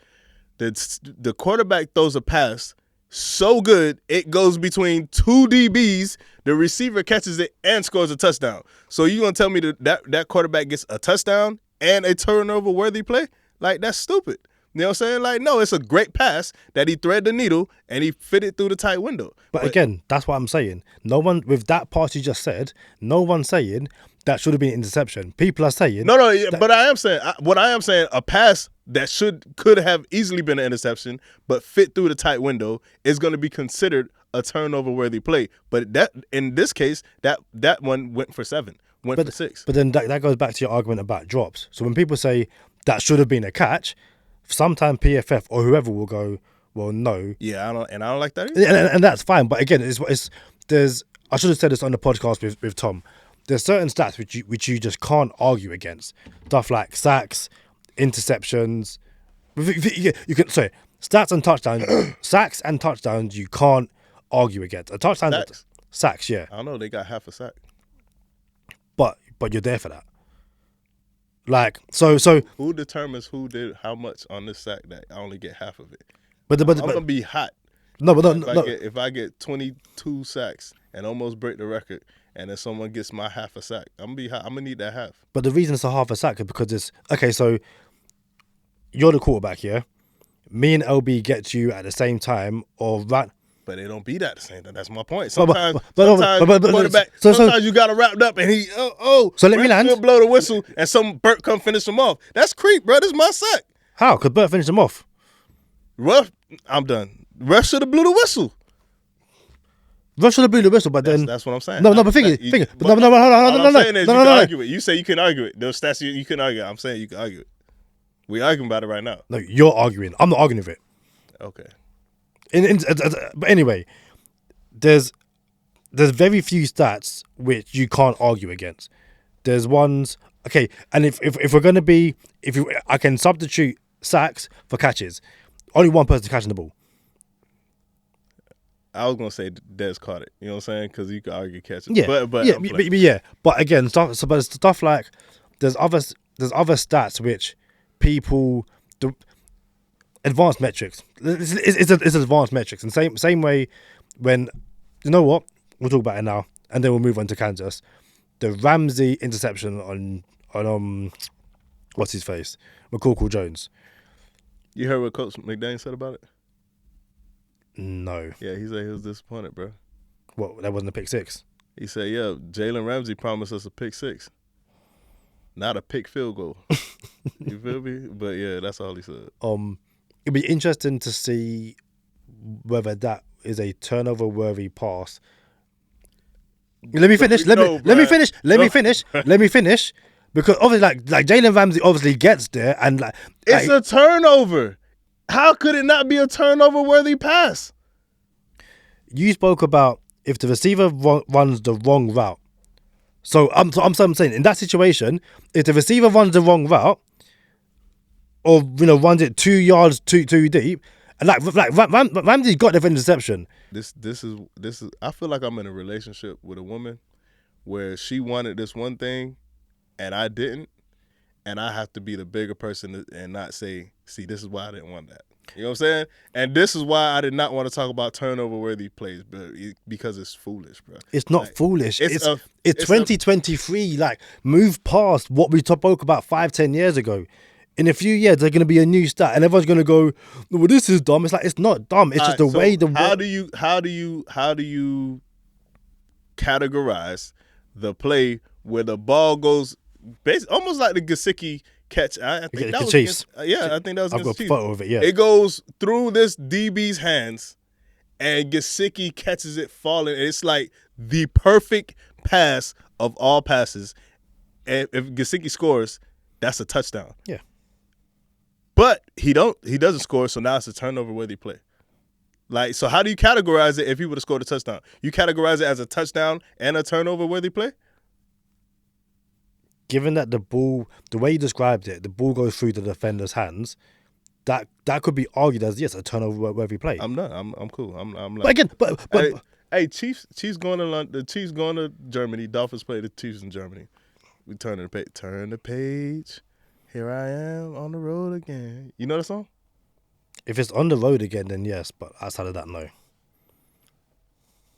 the quarterback throws a pass so good it goes between 2 DBs, the receiver catches it and scores a touchdown. So you gonna tell me that quarterback gets a touchdown and a turnover worthy play? Like, that's stupid. You know what I'm saying? Like, no, it's a great pass that he threaded the needle and he fit it through the tight window.
But again, that's what I'm saying. No one, with that part you just said, no one's saying that should have been an interception. People are saying...
No, but I am saying, a pass that could have easily been an interception, but fit through the tight window is going to be considered a turnover-worthy play. But that, in this case, that one went for 7, for 6.
But then that goes back to your argument about drops. So when people say that should have been a catch, sometimes PFF or whoever will go, well, no.
Yeah, I don't like that either.
And that's fine. But again, there's I should have said this on the podcast with Tom. There's certain stats which you just can't argue against. Stuff like sacks, interceptions. You can stats and touchdowns. Sacks and touchdowns you can't argue against. A touchdown, sacks, yeah.
I don't know. They got half a sack.
But you're there for that. Like so.
Who determines who did how much on this sack that I only get half of it?
But
I'm gonna be hot.
No, but
If I get 22 sacks and almost break the record, and then someone gets my half a sack, I'm gonna be hot. I'm gonna need that half.
But the reason it's a half a sack is because it's okay. So you're the quarterback, yeah. Me and LB get you at the same time, or right.
But they don't beat at the same time. That's my point. Sometimes you got it wrapped up, and he
So let me land.
Blow the whistle, and some Burt come finish him off. That's creep, bro. This is my sack.
How could Burt finish him off?
Ruff, I'm done. Ruff should have blew the whistle.
Ruff should have blew the whistle, but then
that's what I'm saying.
No, but think it. No.
I'm saying is you can argue it. You say you can argue it. Those stats you can argue it. I'm saying you can argue it. We arguing about it right now.
No, you're arguing. I'm not arguing with it.
Okay.
But anyway, there's very few stats which you can't argue against. There's ones, okay, and if we're gonna be, I can substitute sacks for catches. Only one person catching the ball.
I was gonna say Des caught it. You know what I'm saying? Because you could argue catches.
Yeah, but again, stuff like there's other stats which people do. Advanced metrics. It's advanced metrics, and same way when you know what we'll talk about it now, and then we'll move on to Kansas. The Ramsey interception on what's his face, McCorkle Jones.
You heard what Coach McDaniel said about it?
No.
Yeah, he said he was disappointed, bro.
What? That wasn't a pick six.
He said, "Yeah, Jalen Ramsey promised us a pick six, not a pick field goal." You feel me? But yeah, that's all he said.
It'd be interesting to see whether that is a turnover-worthy pass. Let me finish. Let me finish. Because obviously, like Jalen Ramsey obviously gets there, and
it's a turnover. How could it not be a turnover-worthy pass?
You spoke about if the receiver runs the wrong route. So I'm saying in that situation, if the receiver runs the wrong route, or runs it 2 yards too deep, and Ramsey got the interception.
This is. I feel like I'm in a relationship with a woman where she wanted this one thing, and I didn't, and I have to be the bigger person and not say, "See, this is why I didn't want that." You know what I'm saying? And this is why I did not want to talk about turnover-worthy plays, because it's foolish, bro.
It's not foolish. It's 2023. Move past what we spoke about 5-10 years ago. In a few years, there's going to be a new stat, and everyone's going to go, "Well, this is dumb." It's like, it's not dumb. It's just the way the.
How do you categorize the play where the ball goes almost like the Gesicki catch? I think that was
Chiefs.
I think that was
I've got
the
a photo of it. Yeah,
it goes through this DB's hands, and Gesicki catches it falling. And it's like the perfect pass of all passes. And if Gesicki scores, that's a touchdown.
Yeah.
But he doesn't score, so now it's a turnover-worthy play. So how do you categorize it if he would have scored a touchdown? You categorize it as a touchdown and a turnover-worthy play?
Given that the ball, the way you described it, the ball goes through the defender's hands, that could be argued as, yes, a turnover-worthy play.
I'm not. I'm cool. I'm like,
but again, but
hey, Chiefs going to London. The Chiefs going to Germany. Dolphins play the Chiefs in Germany. We turn the page. Here I am on the road again. You know the song?
If it's on the road again, then yes. But outside of that, no.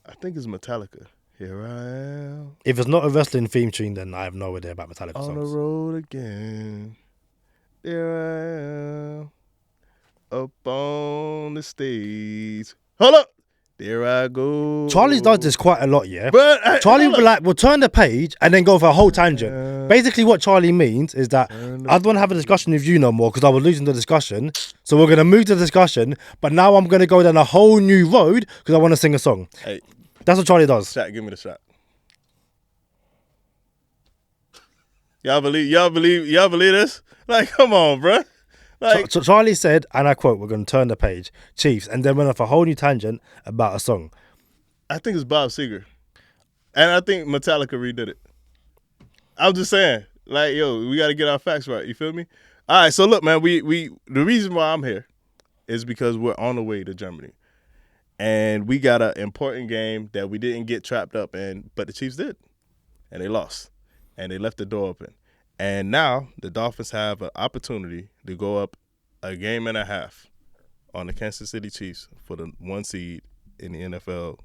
I think it's Metallica. Here I am.
If it's not a wrestling theme tune, then I have no idea about Metallica songs.
On the road again. Here I am. Up on the stage. Hold up. There I go.
Charlie does this quite a lot, yeah.
But
Charlie will turn the page and then go for a whole tangent. Basically, what Charlie means is that I don't want to have a discussion with you no more because I was losing the discussion. So we're gonna move the discussion, but now I'm gonna go down a whole new road because I want to sing a song.
Hey,
that's what Charlie does.
Shot, give me the shot. Y'all believe this? Like, come on, bro. Like,
So Charlie said, and I quote, "We're going to turn the page, Chiefs," and then went off a whole new tangent about a song.
I think it's Bob Seger, and I think Metallica redid it. I'm just saying, like, yo, we got to get our facts right. You feel me? All right, so look, man, we the reason why I'm here is because we're on the way to Germany, and we got an important game that we didn't get trapped up in, but the Chiefs did, and they lost, and they left the door open, and now the Dolphins have an opportunity to go up a game and a half on the Kansas City Chiefs for the 1 seed in the NFL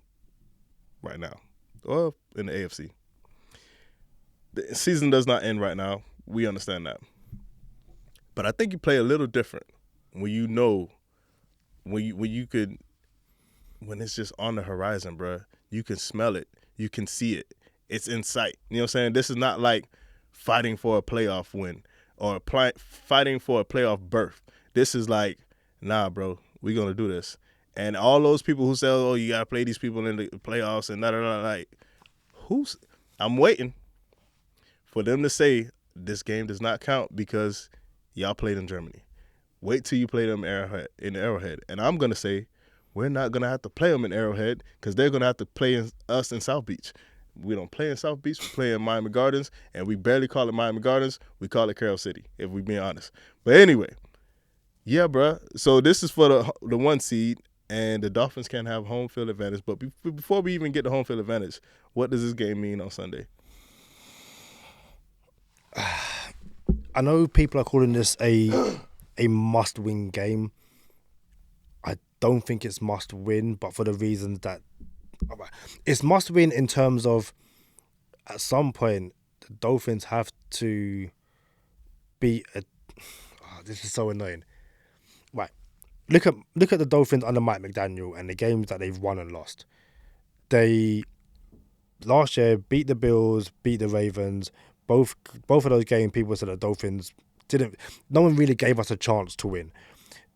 right now, or in the AFC. The season does not end right now. We understand that. But I think you play a little different when you know, when it's just on the horizon, bro. You can smell it. You can see it. It's in sight. You know what I'm saying? This is not like fighting for a playoff win or fighting for a playoff berth. This is like, nah, bro, we're going to do this. And all those people who say, oh, you got to play these people in the playoffs and like, I'm waiting for them to say this game does not count because y'all played in Germany. Wait till you play them in Arrowhead. And I'm going to say we're not going to have to play them in Arrowhead because they're going to have to play us in South Beach. We don't play in South Beach. We play in Miami Gardens, and we barely call it Miami Gardens. We call it Carroll City, if we're being honest. But anyway, yeah, bro. So this is for the 1 seed, and the Dolphins can have home field advantage. But before we even get the home field advantage, what does this game mean on Sunday?
I know people are calling this a must-win game. I don't think it's must-win, but for the reasons that it's must-win in terms of at some point the Dolphins have to beat a. Oh, this is so annoying. Right, look at the Dolphins under Mike McDaniel and the games that they've won and lost. They last year beat the Bills, beat the Ravens. Both of those games, people said the Dolphins didn't. No one really gave us a chance to win.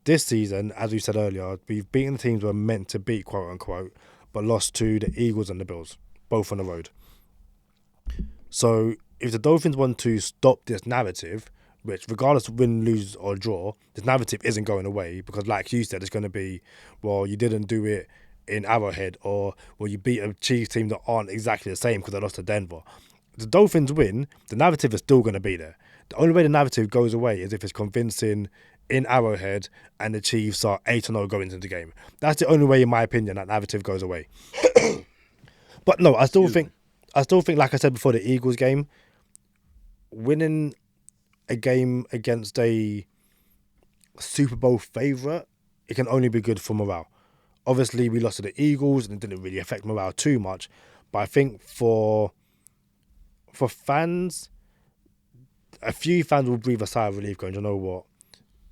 This season, as we said earlier, we've beaten the teams we're meant to beat, quote unquote, but lost to the Eagles and the Bills, both on the road. So if the Dolphins want to stop this narrative, which regardless of win, lose or draw, this narrative isn't going away because, like you said, it's going to be, well, you didn't do it in Arrowhead, or well, you beat a Chiefs team that aren't exactly the same because they lost to Denver. The Dolphins win, the narrative is still going to be there. The only way the narrative goes away is if it's convincing in Arrowhead and the Chiefs are 8-0 going into the game. That's the only way, in my opinion, that narrative goes away. But no, I still think, like I said before, the Eagles game, winning a game against a Super Bowl favourite, it can only be good for morale. Obviously, we lost to the Eagles and it didn't really affect morale too much. But I think for fans, a few fans will breathe a sigh of relief going, you know what,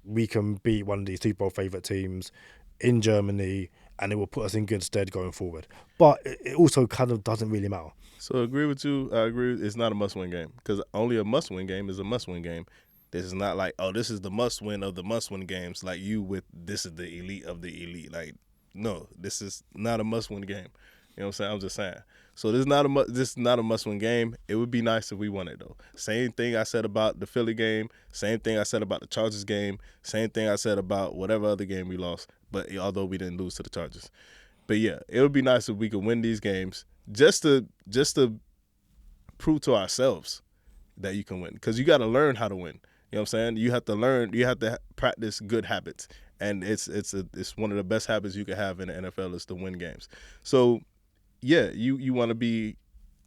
we can beat one of these Super Bowl favourite teams in Germany and it will put us in good stead going forward. But it also kind of doesn't really matter.
So I agree with you. I agree. It's not a must-win game because only a must-win game is a must-win game. This is not like, oh, this is the must-win of the must-win games. Like you with this is the elite of the elite. Like, no, this is not a must-win game. You know what I'm saying? I'm just saying. So this is not a must-win game. It would be nice if we won it, though. Same thing I said about the Philly game. Same thing I said about the Chargers game. Same thing I said about whatever other game we lost, but although we didn't lose to the Chargers. But, yeah, it would be nice if we could win these games just to prove to ourselves that you can win. Because you got to learn how to win. You know what I'm saying? You have to learn. You have to practice good habits. And it's one of the best habits you can have in the NFL is to win games. So, yeah, you want to be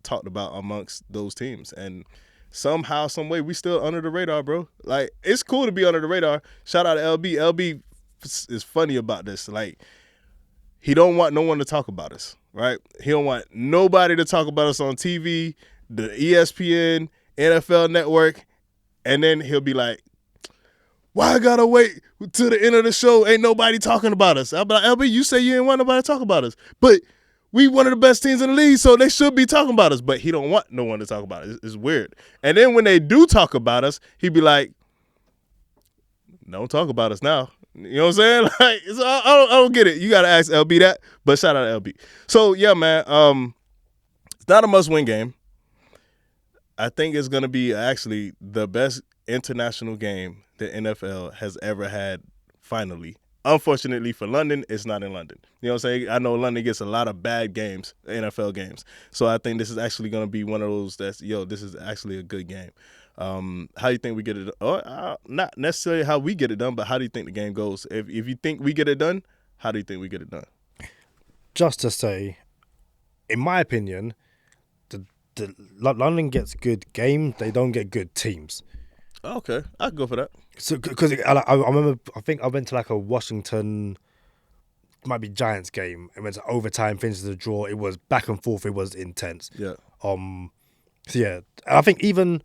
talked about amongst those teams. And somehow, some way, we still under the radar, bro. Like, it's cool to be under the radar. Shout out to LB. LB is funny about this. Like, he don't want no one to talk about us, right? He don't want nobody to talk about us on TV, the ESPN, NFL Network, and then he'll be like, why I gotta wait till the end of the show? Ain't nobody talking about us. I'll be like, LB, you say you ain't want nobody to talk about us. But we one of the best teams in the league, so they should be talking about us. But he don't want no one to talk about it. It's weird. And then when they do talk about us, he be like, don't talk about us now. You know what I'm saying? Like, I don't get it. You got to ask LB that. But shout out to LB. So, yeah, man, it's not a must-win game. I think it's going to be actually the best international game the NFL has ever had finally. Unfortunately for London, it's not in London. You know what I'm saying? I know London gets a lot of bad games, NFL games. So I think this is actually going to be one of those this is actually a good game. How do you think we get it? Or not necessarily how we get it done, but how do you think the game goes? If you think we get it done, how do you think we get it done?
Just to say, in my opinion, the London gets good games. They don't get good teams.
Okay, I can go for that.
So because I remember, I think I went to like a Washington, might be Giants game. It went to overtime, finished the draw. It was back and forth. It was intense.
Yeah.
So yeah, and I think even,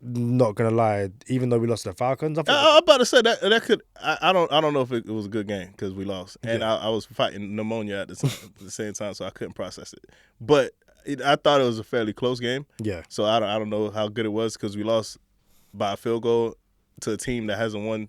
not gonna lie, even though we lost to the Falcons,
I'm about to say that could. I don't know if it was a good game because we lost, and
Yeah.
I was fighting pneumonia at the same time, so I couldn't process it. But I thought it was a fairly close game.
Yeah.
So I don't know how good it was because we lost by a field goal to a team that hasn't won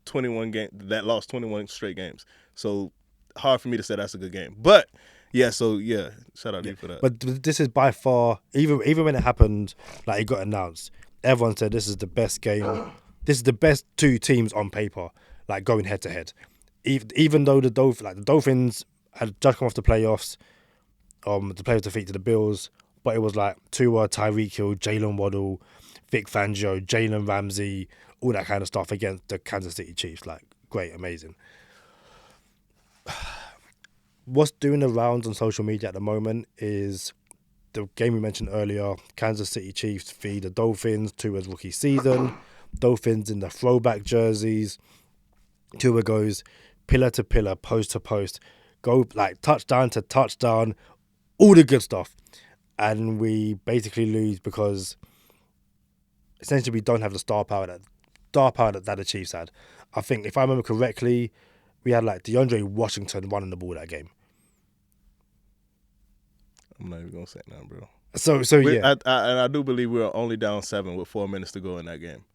21 games, that lost 21 straight games. So hard for me to say that's a good game. But yeah, shout out to you for that.
But this is by far, even when it happened, like it got announced, everyone said this is the best game. This is the best two teams on paper, like going head to head. Even though the Dolphins had just come off the playoffs, the playoff defeat to the Bills, but it was like Tua, Tyreek Hill, Jalen Waddle, Vic Fangio, Jalen Ramsey, all that kind of stuff against the Kansas City Chiefs. Like, great, amazing. What's doing the rounds on social media at the moment is the game we mentioned earlier, Kansas City Chiefs v. the Dolphins, Tua's rookie season, Dolphins in the throwback jerseys, Tua goes pillar to pillar, post to post, go like touchdown to touchdown, all the good stuff. And we basically lose because essentially we don't have the star power that the Chiefs had. I think if I remember correctly, we had like DeAndre Washington running the ball that game.
I'm not even gonna say nothing, bro.
So yeah.
I do believe we were only down 7 with 4 minutes to go in that game.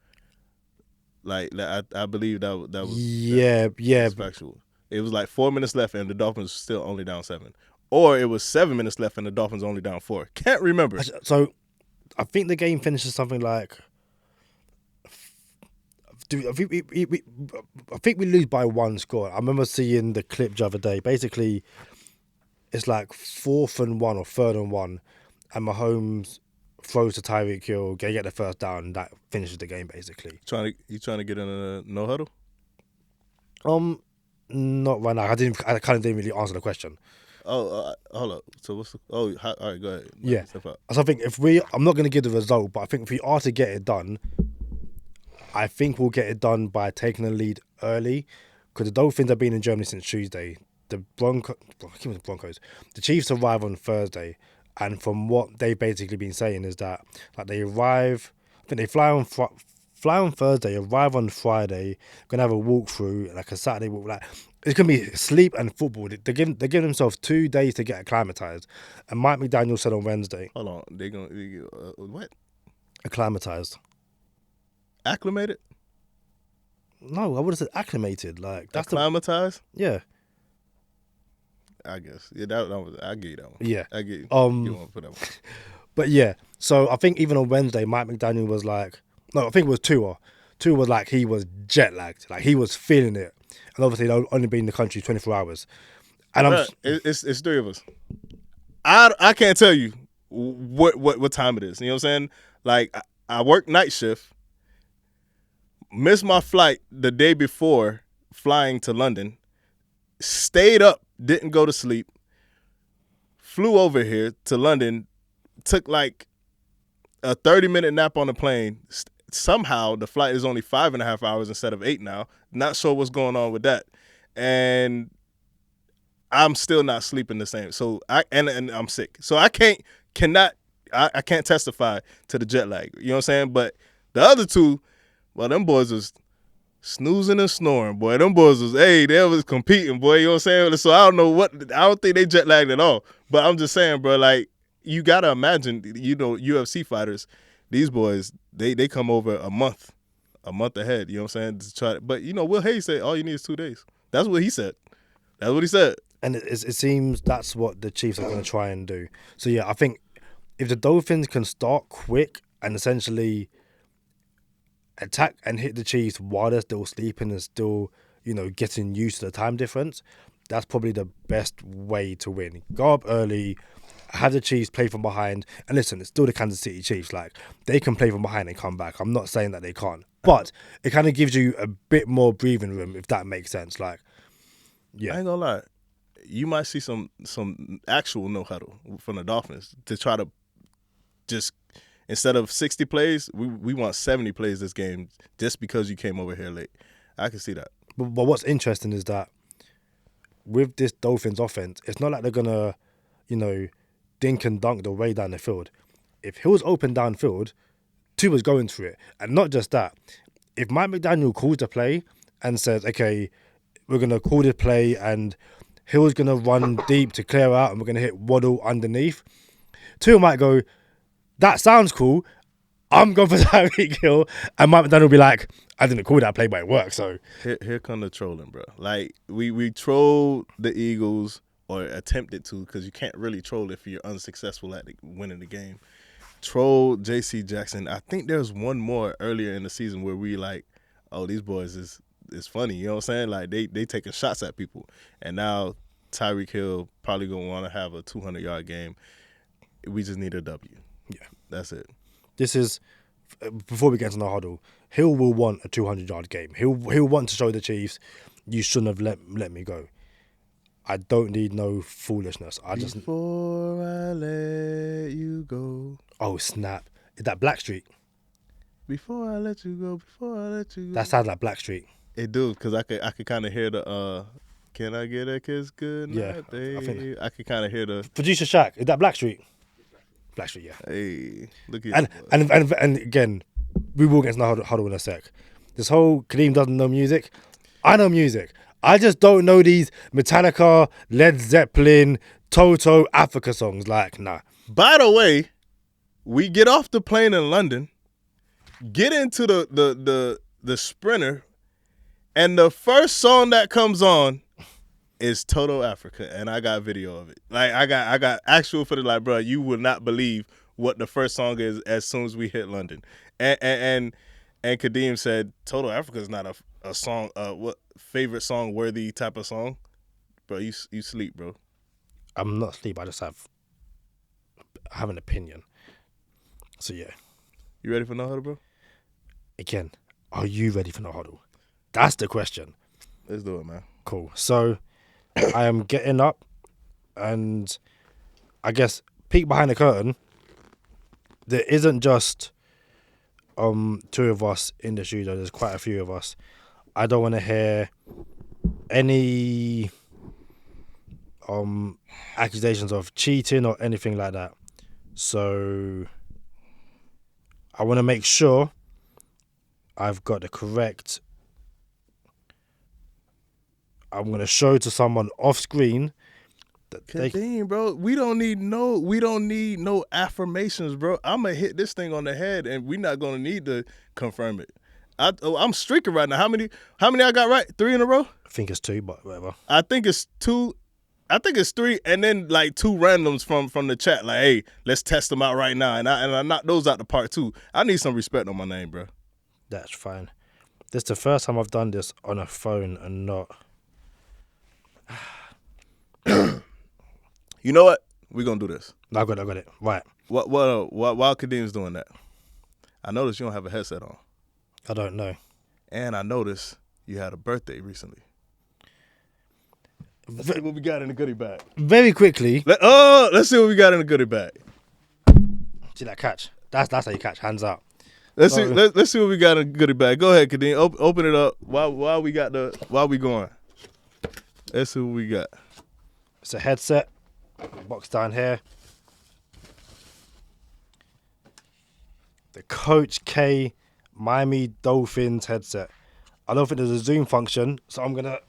Like I believe that was
Yeah.
factual. It was like 4 minutes left and the Dolphins were still only down 7, or it was 7 minutes left and the Dolphins only down 4. Can't remember.
So I think the game finishes something like. I think we lose by one score. I remember seeing the clip the other day. Basically, it's like 4th and 1 or 3rd and 1, and Mahomes throws to Tyreek Hill, get the first down, and that finishes the game basically.
You trying to get in a no huddle?
Not right now. I kind of didn't really answer the question.
Oh, hold up. So what's the? Oh, all right. Go ahead.
Yeah.
Step up.
So I think I'm not going to give the result, but I think if we are to get it done, I think we'll get it done by taking the lead early, because the Dolphins have been in Germany since Tuesday. The Chiefs arrive on Thursday, and from what they've basically been saying is that like they arrive, I think they fly on Thursday, arrive on Friday, gonna have a walkthrough, like a Saturday walk. Like it's gonna be sleep and football. They give themselves 2 days to get acclimatized, and Mike McDaniel said on Wednesday,
Hold on. They gonna what?
acclimatized.
Acclimated?
No, I would have said acclimated. Like that's
Acclimatized?
yeah.
I guess. Yeah, that was. I get you that one.
Yeah.
I get you.
Um,
You want to put that one?
But yeah, so I think even on Wednesday, Mike McDaniel was like, no, I think it was Tua. Tua was like, he was jet lagged, like he was feeling it, and obviously they've only been in the country 24 hours. And
Bruh, it's 3 of us. I can't tell you what time it is. You know what I'm saying? Like I work night shift. Missed my flight the day before flying to London. Stayed up, didn't go to sleep. Flew over here to London. Took like a 30-minute nap on the plane. Somehow the flight is only 5.5 hours instead of 8 now. Not sure what's going on with that. And I'm still not sleeping the same. So and I'm sick. So I can't testify to the jet lag. You know what I'm saying? But the other two, well, them boys was snoozing and snoring, boy. Them boys was, they was competing, boy. You know what I'm saying? So I don't think they jet lagged at all. But I'm just saying, bro, like, you got to imagine, UFC fighters, these boys, they come over a month ahead, you know what I'm saying? But, Will Hayes said, all you need is 2 days. That's what he said. That's what he said.
And it seems that's what the Chiefs are going to try and do. So, yeah, I think if the Dolphins can start quick and essentially attack and hit the Chiefs while they're still sleeping and still, getting used to the time difference. That's probably the best way to win. Go up early, have the Chiefs play from behind. And listen, it's still the Kansas City Chiefs. Like, they can play from behind and come back. I'm not saying that they can't. But it kind of gives you a bit more breathing room, if that makes sense. Like, yeah.
I ain't gonna lie. You might see some actual no huddle from the Dolphins to try to just, instead of 60 plays, we want 70 plays this game just because you came over here late. I can see that.
But what's interesting is that with this Dolphins offense, it's not like they're going to, dink and dunk the way down the field. If Hill's open downfield, Tua's going through it. And not just that. If Mike McDaniel calls the play and says, okay, we're going to call the play and Hill's going to run deep to clear out and we're going to hit Waddle underneath, Tua might go, that sounds cool. I'm going for Tyreek Hill. And Mike McDaniel will be like, I didn't call that play, but it worked. So
Here come the trolling, bro. Like, we trolled the Eagles, or attempted to, because you can't really troll if you're unsuccessful at winning the game. Troll J.C. Jackson. I think there's one more earlier in the season where we like, oh, these boys is funny. You know what I'm saying? Like, they taking shots at people. And now Tyreek Hill probably going to want to have a 200-yard game. We just need a W.
yeah,
That's it.
this is, before we get into the huddle, Hill will want a 200-yard game. He'll want to show the Chiefs, you shouldn't have let me go. I don't need no foolishness.
Before I let you go.
Oh, snap. Is that Blackstreet?
Before I let you go. Before I let you go.
That sounds like Blackstreet.
It do, because I could kind of hear the, can I get a kiss good night,
Yeah,
babe? I could kind of hear the,
Producer Shaq, is that Blackstreet? Blackstreet, yeah.
hey, look at
And again, we will get into the huddle in a sec. This whole Kadeem doesn't know music. I know music. I just don't know these Metallica, Led Zeppelin, Toto, Africa songs. Like, nah.
By the way, we get off the plane in London, get into the Sprinter, and the first song that comes on is Toto Africa, and I got video of it. Like, I got actual footage. Like, bro, you would not believe what the first song is as soon as we hit London. And Kadeem said Toto Africa is not a song, what favorite song worthy type of song. Bro, you sleep, bro.
I'm not asleep. I just have an opinion. So, yeah.
You ready for no huddle, bro?
Again, are you ready for no huddle? That's the question.
Let's do it, man.
Cool. So, I am getting up and I guess peek behind the curtain. There isn't just two of us in the studio. There's quite a few of us. I don't want to hear any accusations of cheating or anything like that. So I want to make sure I've got the correct. I'm going to show to someone off screen that
Kadeem, bro, we don't need no affirmations, bro. I'm gonna hit this thing on the head, and we're not gonna need to confirm it. I'm streaking right now. How many I got right? 3 in a row?
I think it's 2, but whatever.
I think it's 2. I think it's 3, and then like 2 randoms from the chat. Like, hey, let's test them out right now, and I knocked those out to part 2. I need some respect on my name, bro.
That's fine. This is the first time I've done this on a phone and not.
You know what? We're gonna do this.
I got it. Right.
While Kadeem's doing that, I noticed you don't have a headset on,
I don't know.
and I noticed you had a birthday recently. Let's see what we got in the goodie bag.
Very quickly.
Let's see what we got in the goodie bag.
See that catch? That's how you catch. Hands out.
Let's see what we got in the goodie bag. Go ahead, Kadeem. Open it up. While we going. Let's see what we got.
It's a headset. Box down here. The Coach K Miami Dolphins headset. I don't think there's a zoom function, so I'm gonna.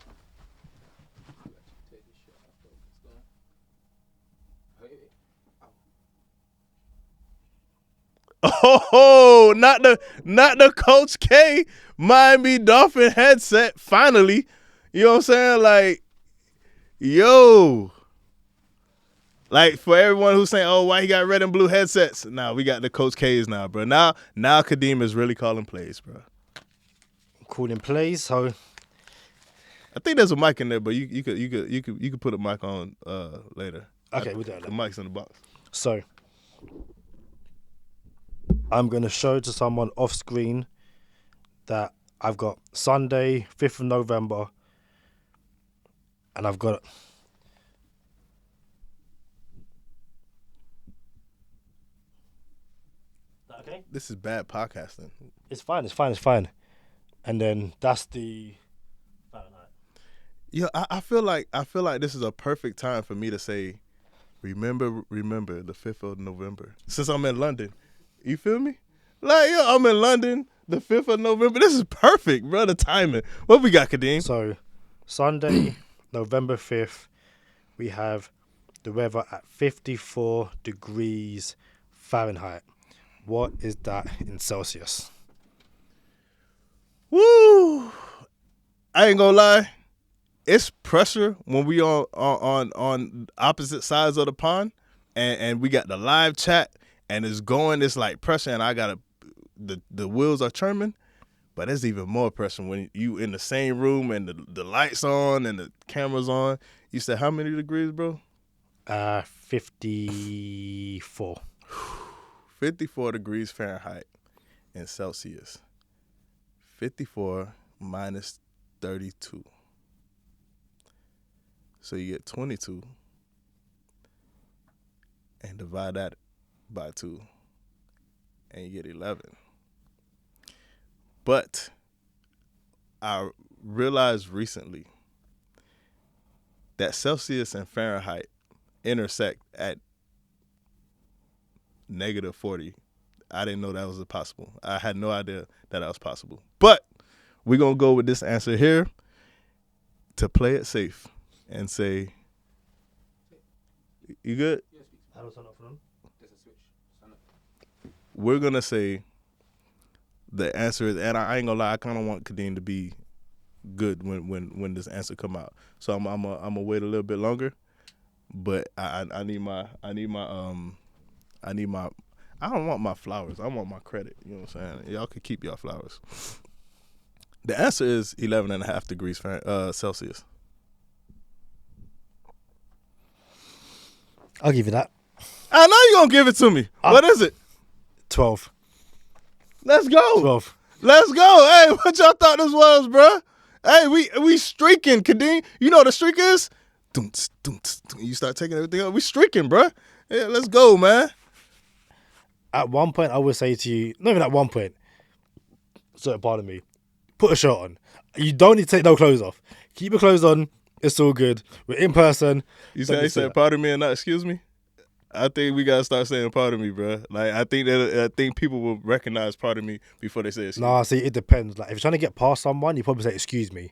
Oh, not the Coach K Miami Dolphin headset. Finally, you know what I'm saying? Like, yo. Like, for everyone who's saying, oh, why he got red and blue headsets? Nah, we got the Coach K's now, bro. Now Kadeem is really calling plays, bro.
calling plays. So
I think there's a mic in there, but you could put a mic on later.
okay, we'll do
The
that.
mic's in the box.
So I'm going to show to someone off screen that I've got Sunday, 5th of November, and I've got. Okay.
This is bad podcasting.
It's fine. And then that's the Fahrenheit.
Yeah, I feel like this is a perfect time for me to say, remember the 5th of November. Since I'm in London, you feel me? Like, yo, I'm in London the 5th of November. This is perfect, bro. The timing. What we got, Kadeem?
So Sunday, November 5th, we have the weather at 54 degrees Fahrenheit. What is that in Celsius?
Woo! I ain't gonna lie. It's pressure when we on opposite sides of the pond, and we got the live chat, and it's going. It's like pressure, and I got the wheels are churning, but it's even more pressure when you in the same room and the lights on and the cameras on. You said how many degrees, bro?
54.
54 degrees Fahrenheit in Celsius. 54 minus 32. So you get 22 and divide that by 2 and you get 11. But I realized recently that Celsius and Fahrenheit intersect at negative 40. I didn't know that was possible. I had no idea that was possible. But we're going to go with this answer here to play it safe and say, you good?
How does that not from?
There's a switch. Stand up.
We're going to say the answer is, and I ain't going to lie, I kind of want Kadeem to be good when this answer come out. So I'm gonna wait a little bit longer, but I don't want my flowers. I want my credit. You know what I'm saying? Y'all could keep y'all flowers. The answer is 11.5 degrees Celsius.
I'll give you that.
I know you're going to give it to me. What is it?
12.
Let's go.
12.
Let's go. Hey, what y'all thought this was, bro? Hey, we streaking, Kadeem. You know what the streak is? You start taking everything up. We streaking, bro. Yeah, let's go, man.
At one point, I would say to you, not even at one point, so pardon me, put a shirt on. You don't need to take no clothes off. Keep your clothes on. It's all good. We're in person.
You said pardon me and not excuse me? I think we gotta start saying pardon me, bro. Like I think people will recognize pardon me before they say excuse me.
Nah, see, it depends. Like if you're trying to get past someone, you probably say excuse me.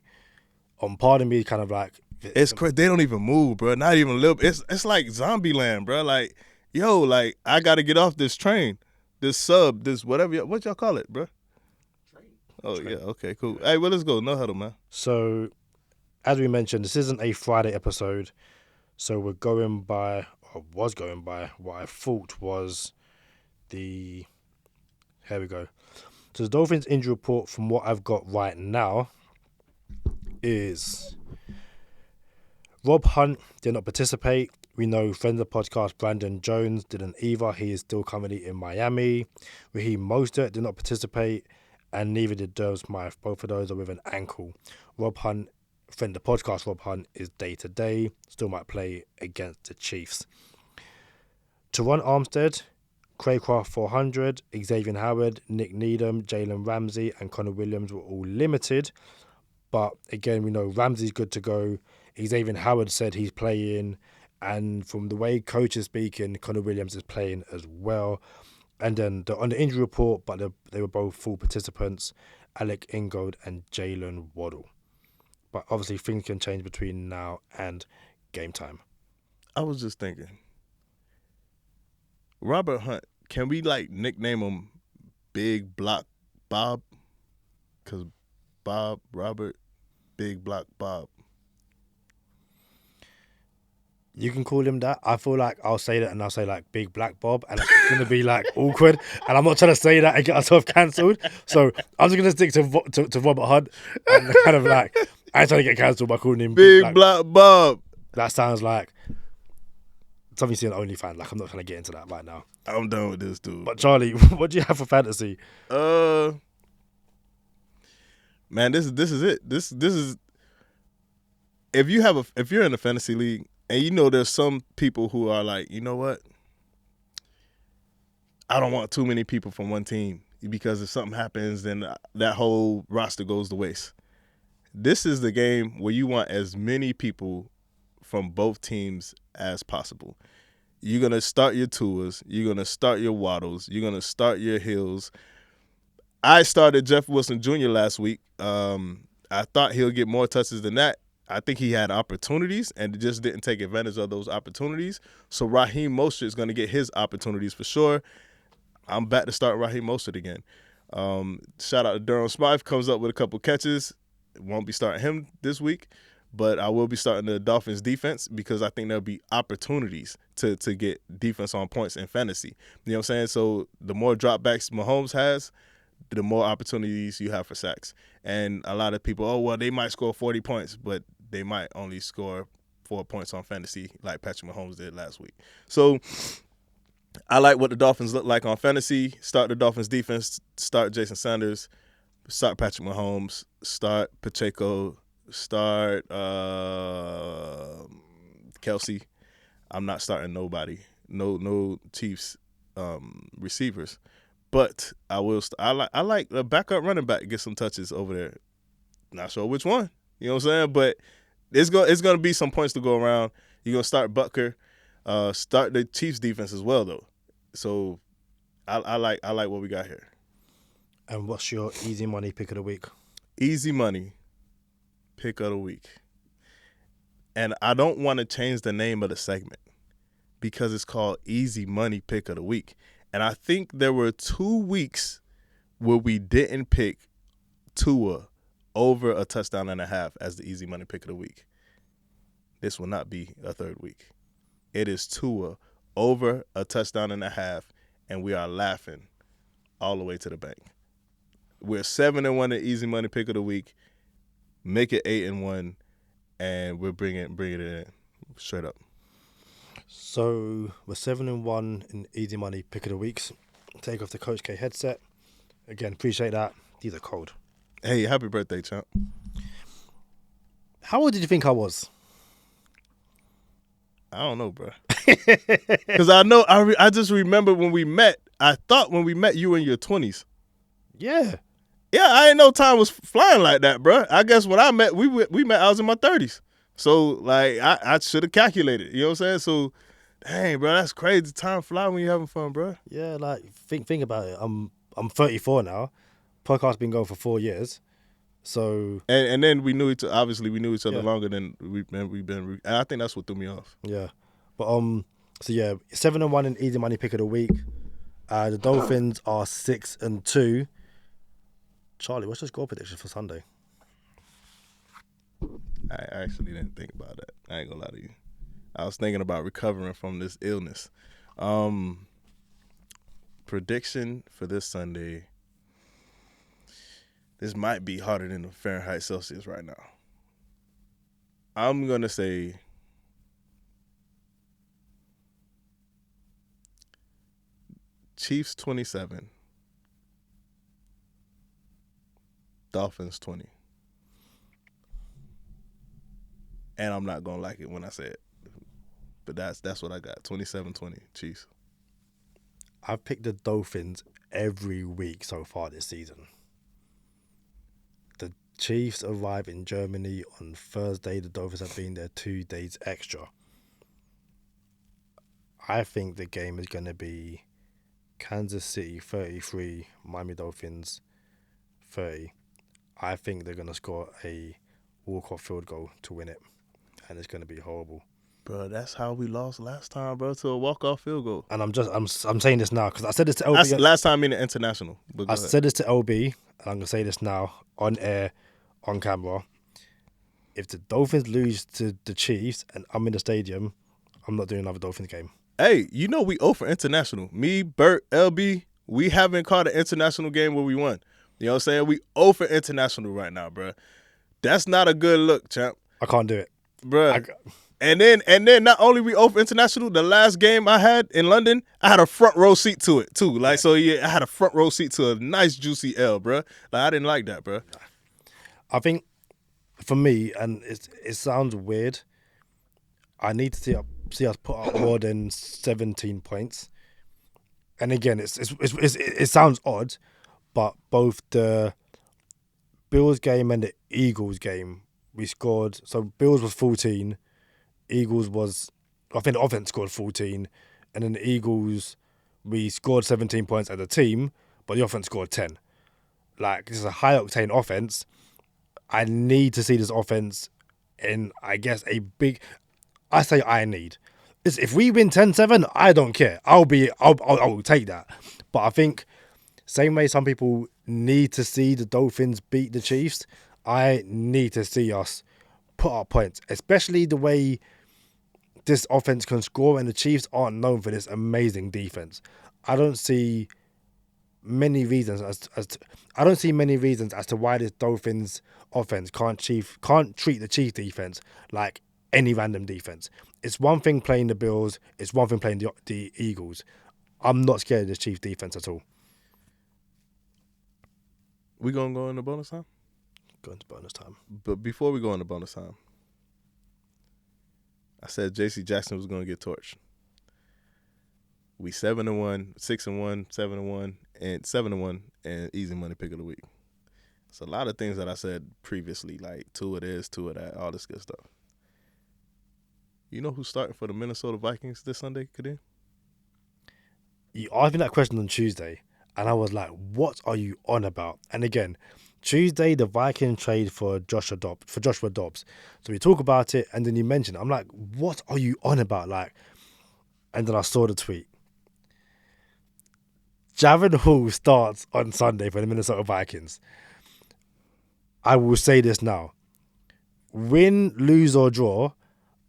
On pardon me, kind of like
it's crazy. They don't even move, bro. Not even a little. It's like zombie land, bro. Like yo, like I gotta get off this train, this sub, this whatever. What y'all call it, bro?
Train.
Oh yeah, okay, cool. Hey, well let's go. No huddle, man.
So, as we mentioned, this isn't a Friday episode, so we're going by. I was going by what I thought was the. Here we go. So the Dolphins injury report, from what I've got right now, is Rob Hunt did not participate. We know friend of the podcast Brandon Jones didn't either. He is still currently in Miami. Raheem Mostert did not participate, and neither did Derv Smythe. Both of those are with an ankle. Rob Hunt, friend of the podcast Rob Hunt, is day-to-day. Still might play against the Chiefs. Teron Armstead, Craycraft 400, Xavier Howard, Nick Needham, Jalen Ramsey, and Connor Williams were all limited. But again, we know Ramsey's good to go. Xavier Howard said he's playing. And from the way coach is speaking, Connor Williams is playing as well. And then on the injury report, but they were both full participants, Alec Ingold and Jalen Waddle. But obviously things can change between now and game time.
I was just thinking, Robert Hunt, can we like nickname him Big Block Bob? Because Robert, Big Block Bob.
You can call him that. I feel like I'll say that and I'll say like Big Black Bob and it's going to be like awkward. And I'm not trying to say that and get myself cancelled. So I'm just going to stick to Robert Hunt and kind of like, I ain't trying to get cancelled by calling him
Big Black Bob.
That sounds like something you see on OnlyFans. Like I'm not trying to get into that right now.
I'm done with this dude.
But Charlie, what do you have for fantasy?
Man, this is it. This is if you're in a fantasy league and you know there's some people who are like, you know what? I don't want too many people from one team because if something happens, then that whole roster goes to waste. This is the game where you want as many people from both teams as possible. You're going to start your Tuas. You're going to start your Waddles. You're going to start your Hills. I started Jeff Wilson Jr. last week. I thought he'll get more touches than that. I think he had opportunities and just didn't take advantage of those opportunities. So Raheem Mostert is going to get his opportunities for sure. I'm back to start Raheem Mostert again. Shout out to Durham Smythe, comes up with a couple catches. Won't be starting him this week, but I will be starting the Dolphins defense because I think there'll be opportunities to get defense on points in fantasy. You know what I'm saying? So the more dropbacks Mahomes has, the more opportunities you have for sacks. And a lot of people, oh, well, they might score 40 points, but they might only score 4 points on fantasy like Patrick Mahomes did last week. So I like what the Dolphins look like on fantasy. Start the Dolphins defense, start Jason Sanders, start Patrick Mahomes, start Pacheco, start Kelsey. I'm not starting nobody. No Chiefs receivers. But I will. I like the backup running back get some touches over there. Not sure which one. You know what I'm saying? But it's gonna be some points to go around. You're gonna start Butker, start the Chiefs defense as well though. So I like what we got here.
And what's your easy money pick of the week?
Easy money pick of the week. And I don't want to change the name of the segment because it's called Easy Money Pick of the Week. And I think there were 2 weeks where we didn't pick Tua over a touchdown and a half as the easy money pick of the week. This will not be a third week. It is Tua over a touchdown and a half, and we are laughing all the way to the bank. We're 7-1 in easy money pick of the week. Make it 8-1, and we're bringing it in straight up.
So we're 7-1 in easy money pick of the weeks. Take off the Coach K headset. Again, appreciate that. These are cold.
Hey, happy birthday, champ.
How old did you think I was?
I don't know, bro. Because I just remember when we met. I thought when we met you were in your 20s.
Yeah.
Yeah, I didn't know time was flying like that, bro. I guess when I met, we met. I was in my 30s. So like I should have calculated. You know what I'm saying? So, dang, bro, that's crazy. Time fly when you're having fun, bro.
Yeah, like think about it. I'm 34 now. Podcast's been going for 4 years. So
and then we knew each other
Yeah.
longer than we've been. And I think that's what threw me off.
yeah, but so yeah, 7-1 in easy money pick of the week. The Dolphins are 6-2. Charlie, what's your score prediction for Sunday?
I actually didn't think about that. I ain't gonna lie to you. I was thinking about recovering from this illness. Prediction for this Sunday. This might be harder than the Fahrenheit Celsius right now. I'm going to say Chiefs 27, Dolphins 20. And I'm not going to like it when I say it. But that's what I got. 27-20, Chiefs.
I've picked the Dolphins every week so far this season. The Chiefs arrive in Germany on Thursday. The Dolphins have been there 2 days extra. I think the game is going to be Kansas City 33, Miami Dolphins 30. I think they're going to score a walk-off field goal to win it, and it's going to be horrible.
Bro, that's how we lost last time, bro, to a walk-off field goal.
And I'm saying this now because I said this to LB.
That's last time in the international. But go
I
ahead.
said this to LB, and I'm going to say this now on air, on camera. If the Dolphins lose to the Chiefs and I'm in the stadium, I'm not doing another Dolphins game.
Hey, you know we 0 for international. Me, Bert, LB, we haven't caught an international game where we won. You know what I'm saying? We 0 for international right now, bro. That's not a good look, champ.
I can't do it.
Bro. And then not only we 0 for international, the last game I had in London, I had a front row seat to it too. Like, so yeah, I had a front row seat to a nice juicy L, bro. Like, I didn't like that, bro.
I think for me, and it sounds weird, I need to see us put up more than 17 points. And again, it sounds odd, but both the Bills game and the Eagles game, we scored. So Bills was 14, Eagles was, I think the offense scored 14, and then the Eagles, we scored 17 points as a team, but the offense scored 10. Like, this is a high octane offense. I need to see this offense in, I guess, I need. If we win 10-7, I don't care. I will take that. But I think same way some people need to see the Dolphins beat the Chiefs, I need to see us put up points, especially the way this offense can score, and the Chiefs aren't known for this amazing defense. I don't see many reasons as to why this Dolphins offense can't treat the Chiefs defense like any random defense. It's one thing playing the Bills, it's one thing playing the Eagles. I'm not scared of this Chiefs defense at all.
We gonna go into bonus time?
Go into bonus time.
But before we go into bonus time, I said J.C. Jackson was gonna get torched. We 7-1, 6-1, 7-1, and 7-1, and easy money pick of the week. It's a lot of things that I said previously, like 2 of this, 2 of that, all this good stuff. You know who's starting for the Minnesota Vikings this Sunday, Kadeem?
You asked me that question on Tuesday, and I was like, what are you on about? And again, Tuesday, the Vikings trade for Joshua Dobbs. So we talk about it, and then you mention it. I'm like, what are you on about? Like, and then I saw the tweet. Jaron Hall starts on Sunday for the Minnesota Vikings. I will say this now. Win, lose, or draw,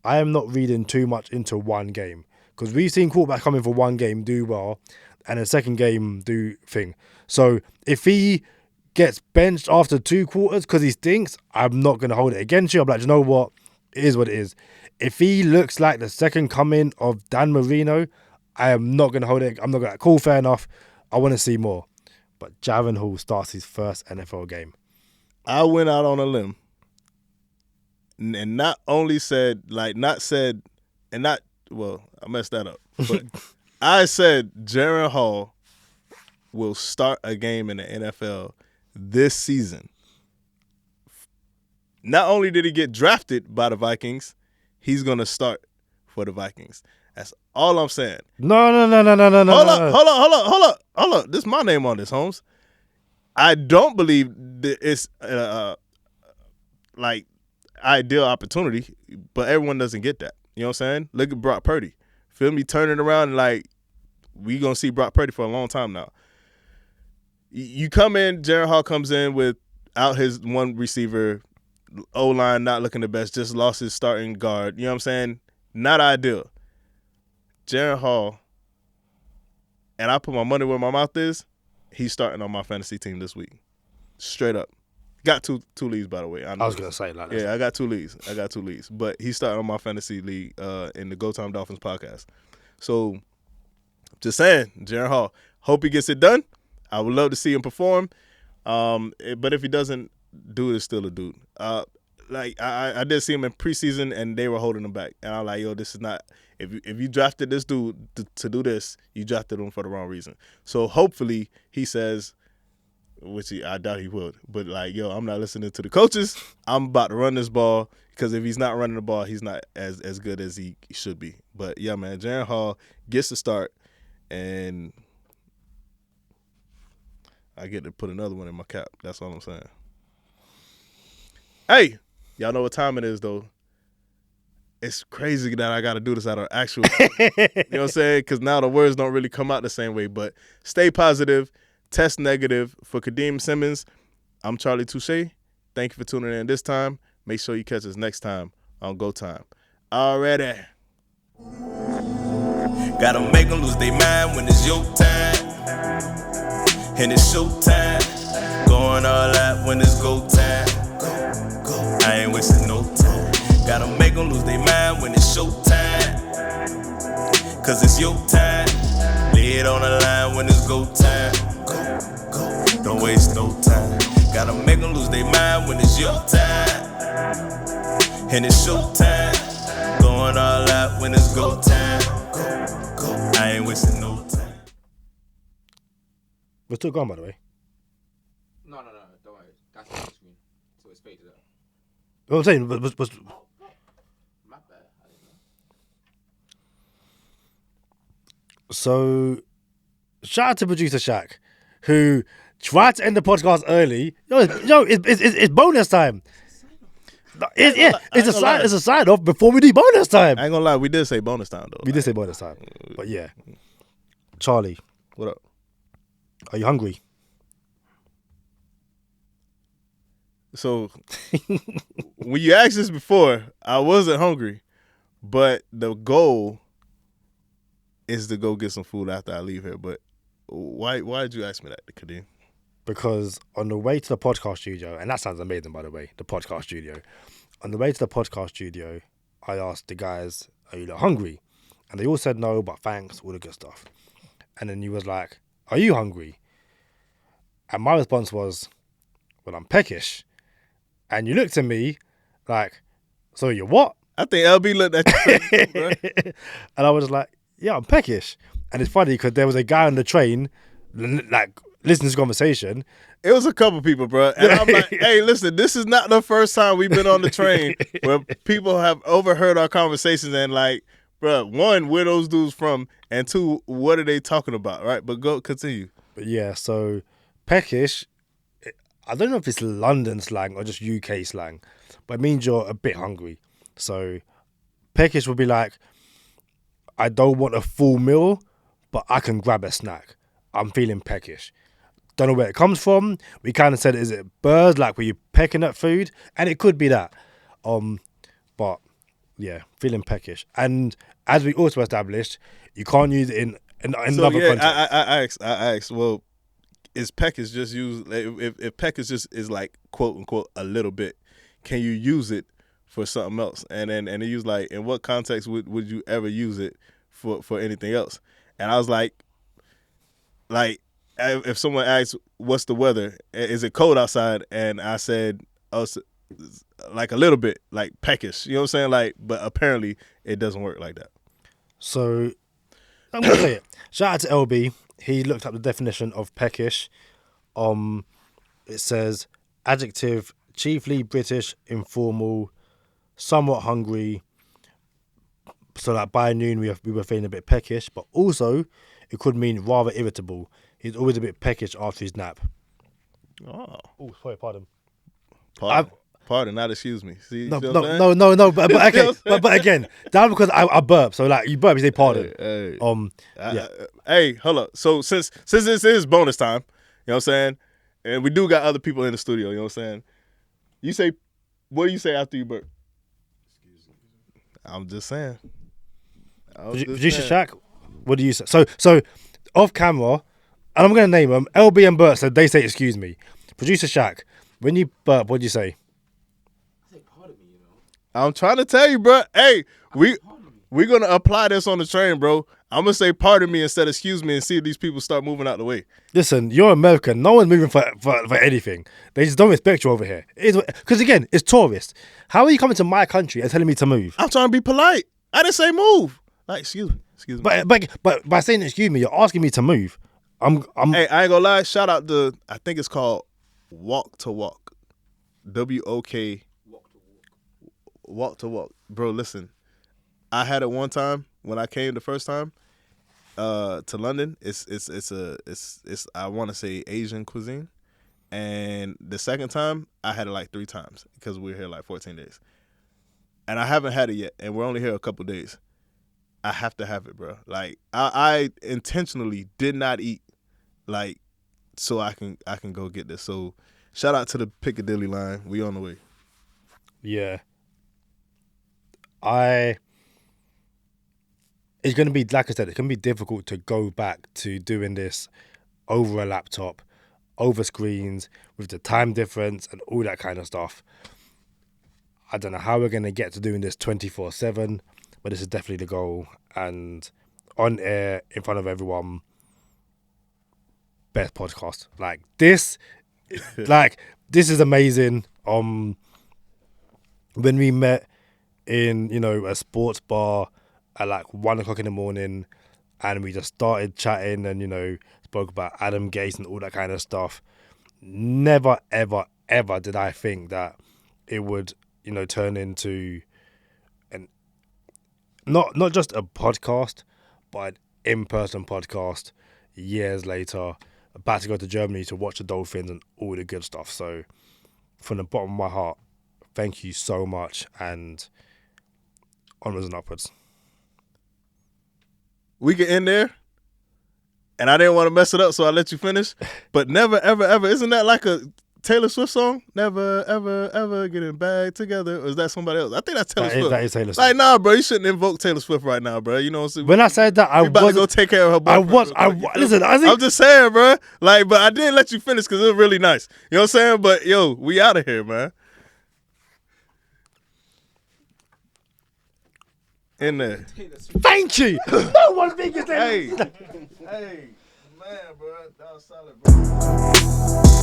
I am not reading too much into one game. Because we've seen quarterbacks come in for one game, do well, and the second game do thing. So if he gets benched after 2 quarters because he stinks, I'm not going to hold it against you. I'm like, you know what? It is what it is. If he looks like the second coming of Dan Marino, I am not going to hold it. I'm not going to, cool, fair enough. I want to see more. But Jaron Hall starts his first NFL game.
I went out on a limb and not only said, I messed that up. But I said Jaron Hall will start a game in the NFL this season. Not only did he get drafted by the Vikings, he's going to start for the Vikings. That's all I'm saying.
No.
Hold up. This is my name on this, Holmes. I don't believe that it's like ideal opportunity, but everyone doesn't get that. You know what I'm saying? Look at Brock Purdy. Feel me turning around, like, we going to see Brock Purdy for a long time now. You come in, Jaron Hall comes in without his one receiver, O-line not looking the best, just lost his starting guard. You know what I'm saying? Not ideal. Jaron Hall, and I put my money where my mouth is, he's starting on my fantasy team this week. Straight up. Got two leagues, by the way. I
was going to say that.
Yeah, I got 2 leagues. But he's starting on my fantasy league in the Go Time Dolphins podcast. So, just saying, Jaron Hall, hope he gets it done. I would love to see him perform. But if he doesn't, dude is still a dude. I did see him in preseason, and they were holding him back. And I'm like, yo, this is not – if you drafted this dude to do this, you drafted him for the wrong reason. So, hopefully, he says – which I doubt he would. But, like, yo, I'm not listening to the coaches. I'm about to run this ball because if he's not running the ball, he's not as good as he should be. But, yeah, man, Jaron Hall gets the start, and I get to put another one in my cap. That's all I'm saying. Hey, y'all know what time it is, though. It's crazy that I got to do this out of actual – you know what I'm saying? Because now the words don't really come out the same way. But stay positive. Test negative. For Kadeem Simmons, I'm Charlie Touche. Thank you for tuning in this time. Make sure you catch us next time on Go Time. Already.
Gotta make them lose their mind when it's your time. And it's showtime. Going all out when it's go time. I ain't wasting no time. Gotta make them lose their mind when it's showtime. Cause it's your time. Lay it on the line when it's go time. Don't waste no time. Gotta make them lose their mind when it's your time. And it's showtime. Going all out when it's go time. I ain't wasting no time.
We're still gone, by the way.
No, don't worry. That's on the screen. So it's faded up.
What I'm saying, was
My bad. I didn't know.
so shout out to producer Shaq, who tried to end the podcast early. It's bonus time. It's a sign off before we do bonus time.
I ain't gonna lie, we did say bonus time though.
We did say bonus time, but yeah. Charlie,
What up?
are you hungry?
So when you asked this before, I wasn't hungry, but the goal is to go get some food after I leave here. But why did you ask me that, Kadeem?
Because on the way to the podcast studio, and that sounds amazing, by the way, the podcast studio. On the way to the podcast studio, I asked the guys, are you hungry? And they all said no, but thanks, all the good stuff. And then you was like, are you hungry? And my response was, well, I'm peckish. And you looked at me like, so you're what?
I think LB looked at you, bro.
And I was like, yeah, I'm peckish. And it's funny because there was a guy on the train, like, listening to this conversation.
It was a couple people, bro. And I'm like, hey, listen, this is not the first time we've been on the train where people have overheard our conversations and like, bro, one, where those dudes from, and two, what are they talking about, right? But go continue.
But yeah, so peckish, I don't know if it's London slang or just UK slang, but it means you're a bit hungry. So peckish would be like, I don't want a full meal, but I can grab a snack. I'm feeling peckish. Don't know where it comes from. We kind of said, is it birds, like were you pecking at food? And it could be that. But yeah, feeling peckish. And as we also established, you can't use it in another context.
I asked, well, is peckish just used, if peckish just is like, quote unquote, a little bit, can you use it for something else? And he was like, in what context would you ever use it for anything else? And I was like, if someone asks, what's the weather? Is it cold outside? And I said, oh, like a little bit, like peckish. You know what I'm saying? Like, but apparently it doesn't work like that.
So I'm going to say it. Shout out to LB. He looked up the definition of peckish. It says, adjective, chiefly British, informal, somewhat hungry. So like by noon we were feeling a bit peckish, but also it could mean rather irritable. He's always a bit peckish after his nap.
Oh,
Sorry, pardon.
Pardon, not excuse me. See,
No,
see what I'm saying?
no, but okay, but again, that's because I burp. So like you burp, you say pardon.
Hey,
Yeah.
Hey, hold up. So since this is bonus time, you know what I'm saying, and we do got other people in the studio, you know what I'm saying. You say, what do you say after you burp? Excuse me. I'm just saying.
Producer Shaq, what do you say? So off camera, and I'm going to name them. LB and Bert said they say excuse me. Producer Shaq, when you burp, what do you say?
I say pardon me, you know.
I'm trying to tell you, bro. Hey, we're gonna apply this on the train, bro. I'm gonna say pardon me instead of excuse me and see if these people start moving out the way.
Listen, you're American. No one's moving for anything. They just don't respect you over here. Because again, it's tourists. How are you coming to my country and telling me to move?
I'm trying to be polite. I didn't say move. Like, excuse me.
But by saying excuse me, you're asking me to move. I'm.
Hey, I ain't gonna lie. Shout out to, I think it's called Walk to Walk. WOK. Walk to Walk. Bro, listen. I had it one time when I came the first time to London. It's I want to say Asian cuisine. And the second time, I had it like 3 times because we were here like 14 days. And I haven't had it yet, and we're only here a couple days. I have to have it, bro. Like I intentionally did not eat, like, so I can go get this. So shout out to the Piccadilly line. We on the way.
Yeah. I it's going to be, like I said, it's going to be difficult to go back to doing this over a laptop, over screens, with the time difference and all that kind of stuff. I don't know how we're going to get to doing this 24/7, but this is definitely the goal. And on air, in front of everyone, best podcast. Like this is amazing. When we met in, a sports bar at like 1:00 in the morning, and we just started chatting and, spoke about Adam Gase and all that kind of stuff. Never, ever, ever did I think that it would, turn into not just a podcast, but an in-person podcast years later, about to go to Germany to watch the Dolphins and all the good stuff. So from the bottom of my heart, thank you so much, and onwards and upwards.
We can end there, and I didn't want to mess it up, so I let you finish. But never, ever, ever. Isn't that like a Taylor Swift song? Never, ever, ever getting back together. Or is that somebody else? I think that's Taylor Swift.
That is Taylor Swift.
Like, nah, bro, you shouldn't invoke Taylor Swift right now, bro. You know what I'm saying?
When I said that, I was
about to go take care of her boyfriend.
Listen,
I'm just saying, bro. Like, but I didn't let you finish because it was really nice. You know what I'm saying? But yo, we out of here, man. In there.
thank you. No one thinks
Hey, hey, man, bro, that was solid,
Oopsie.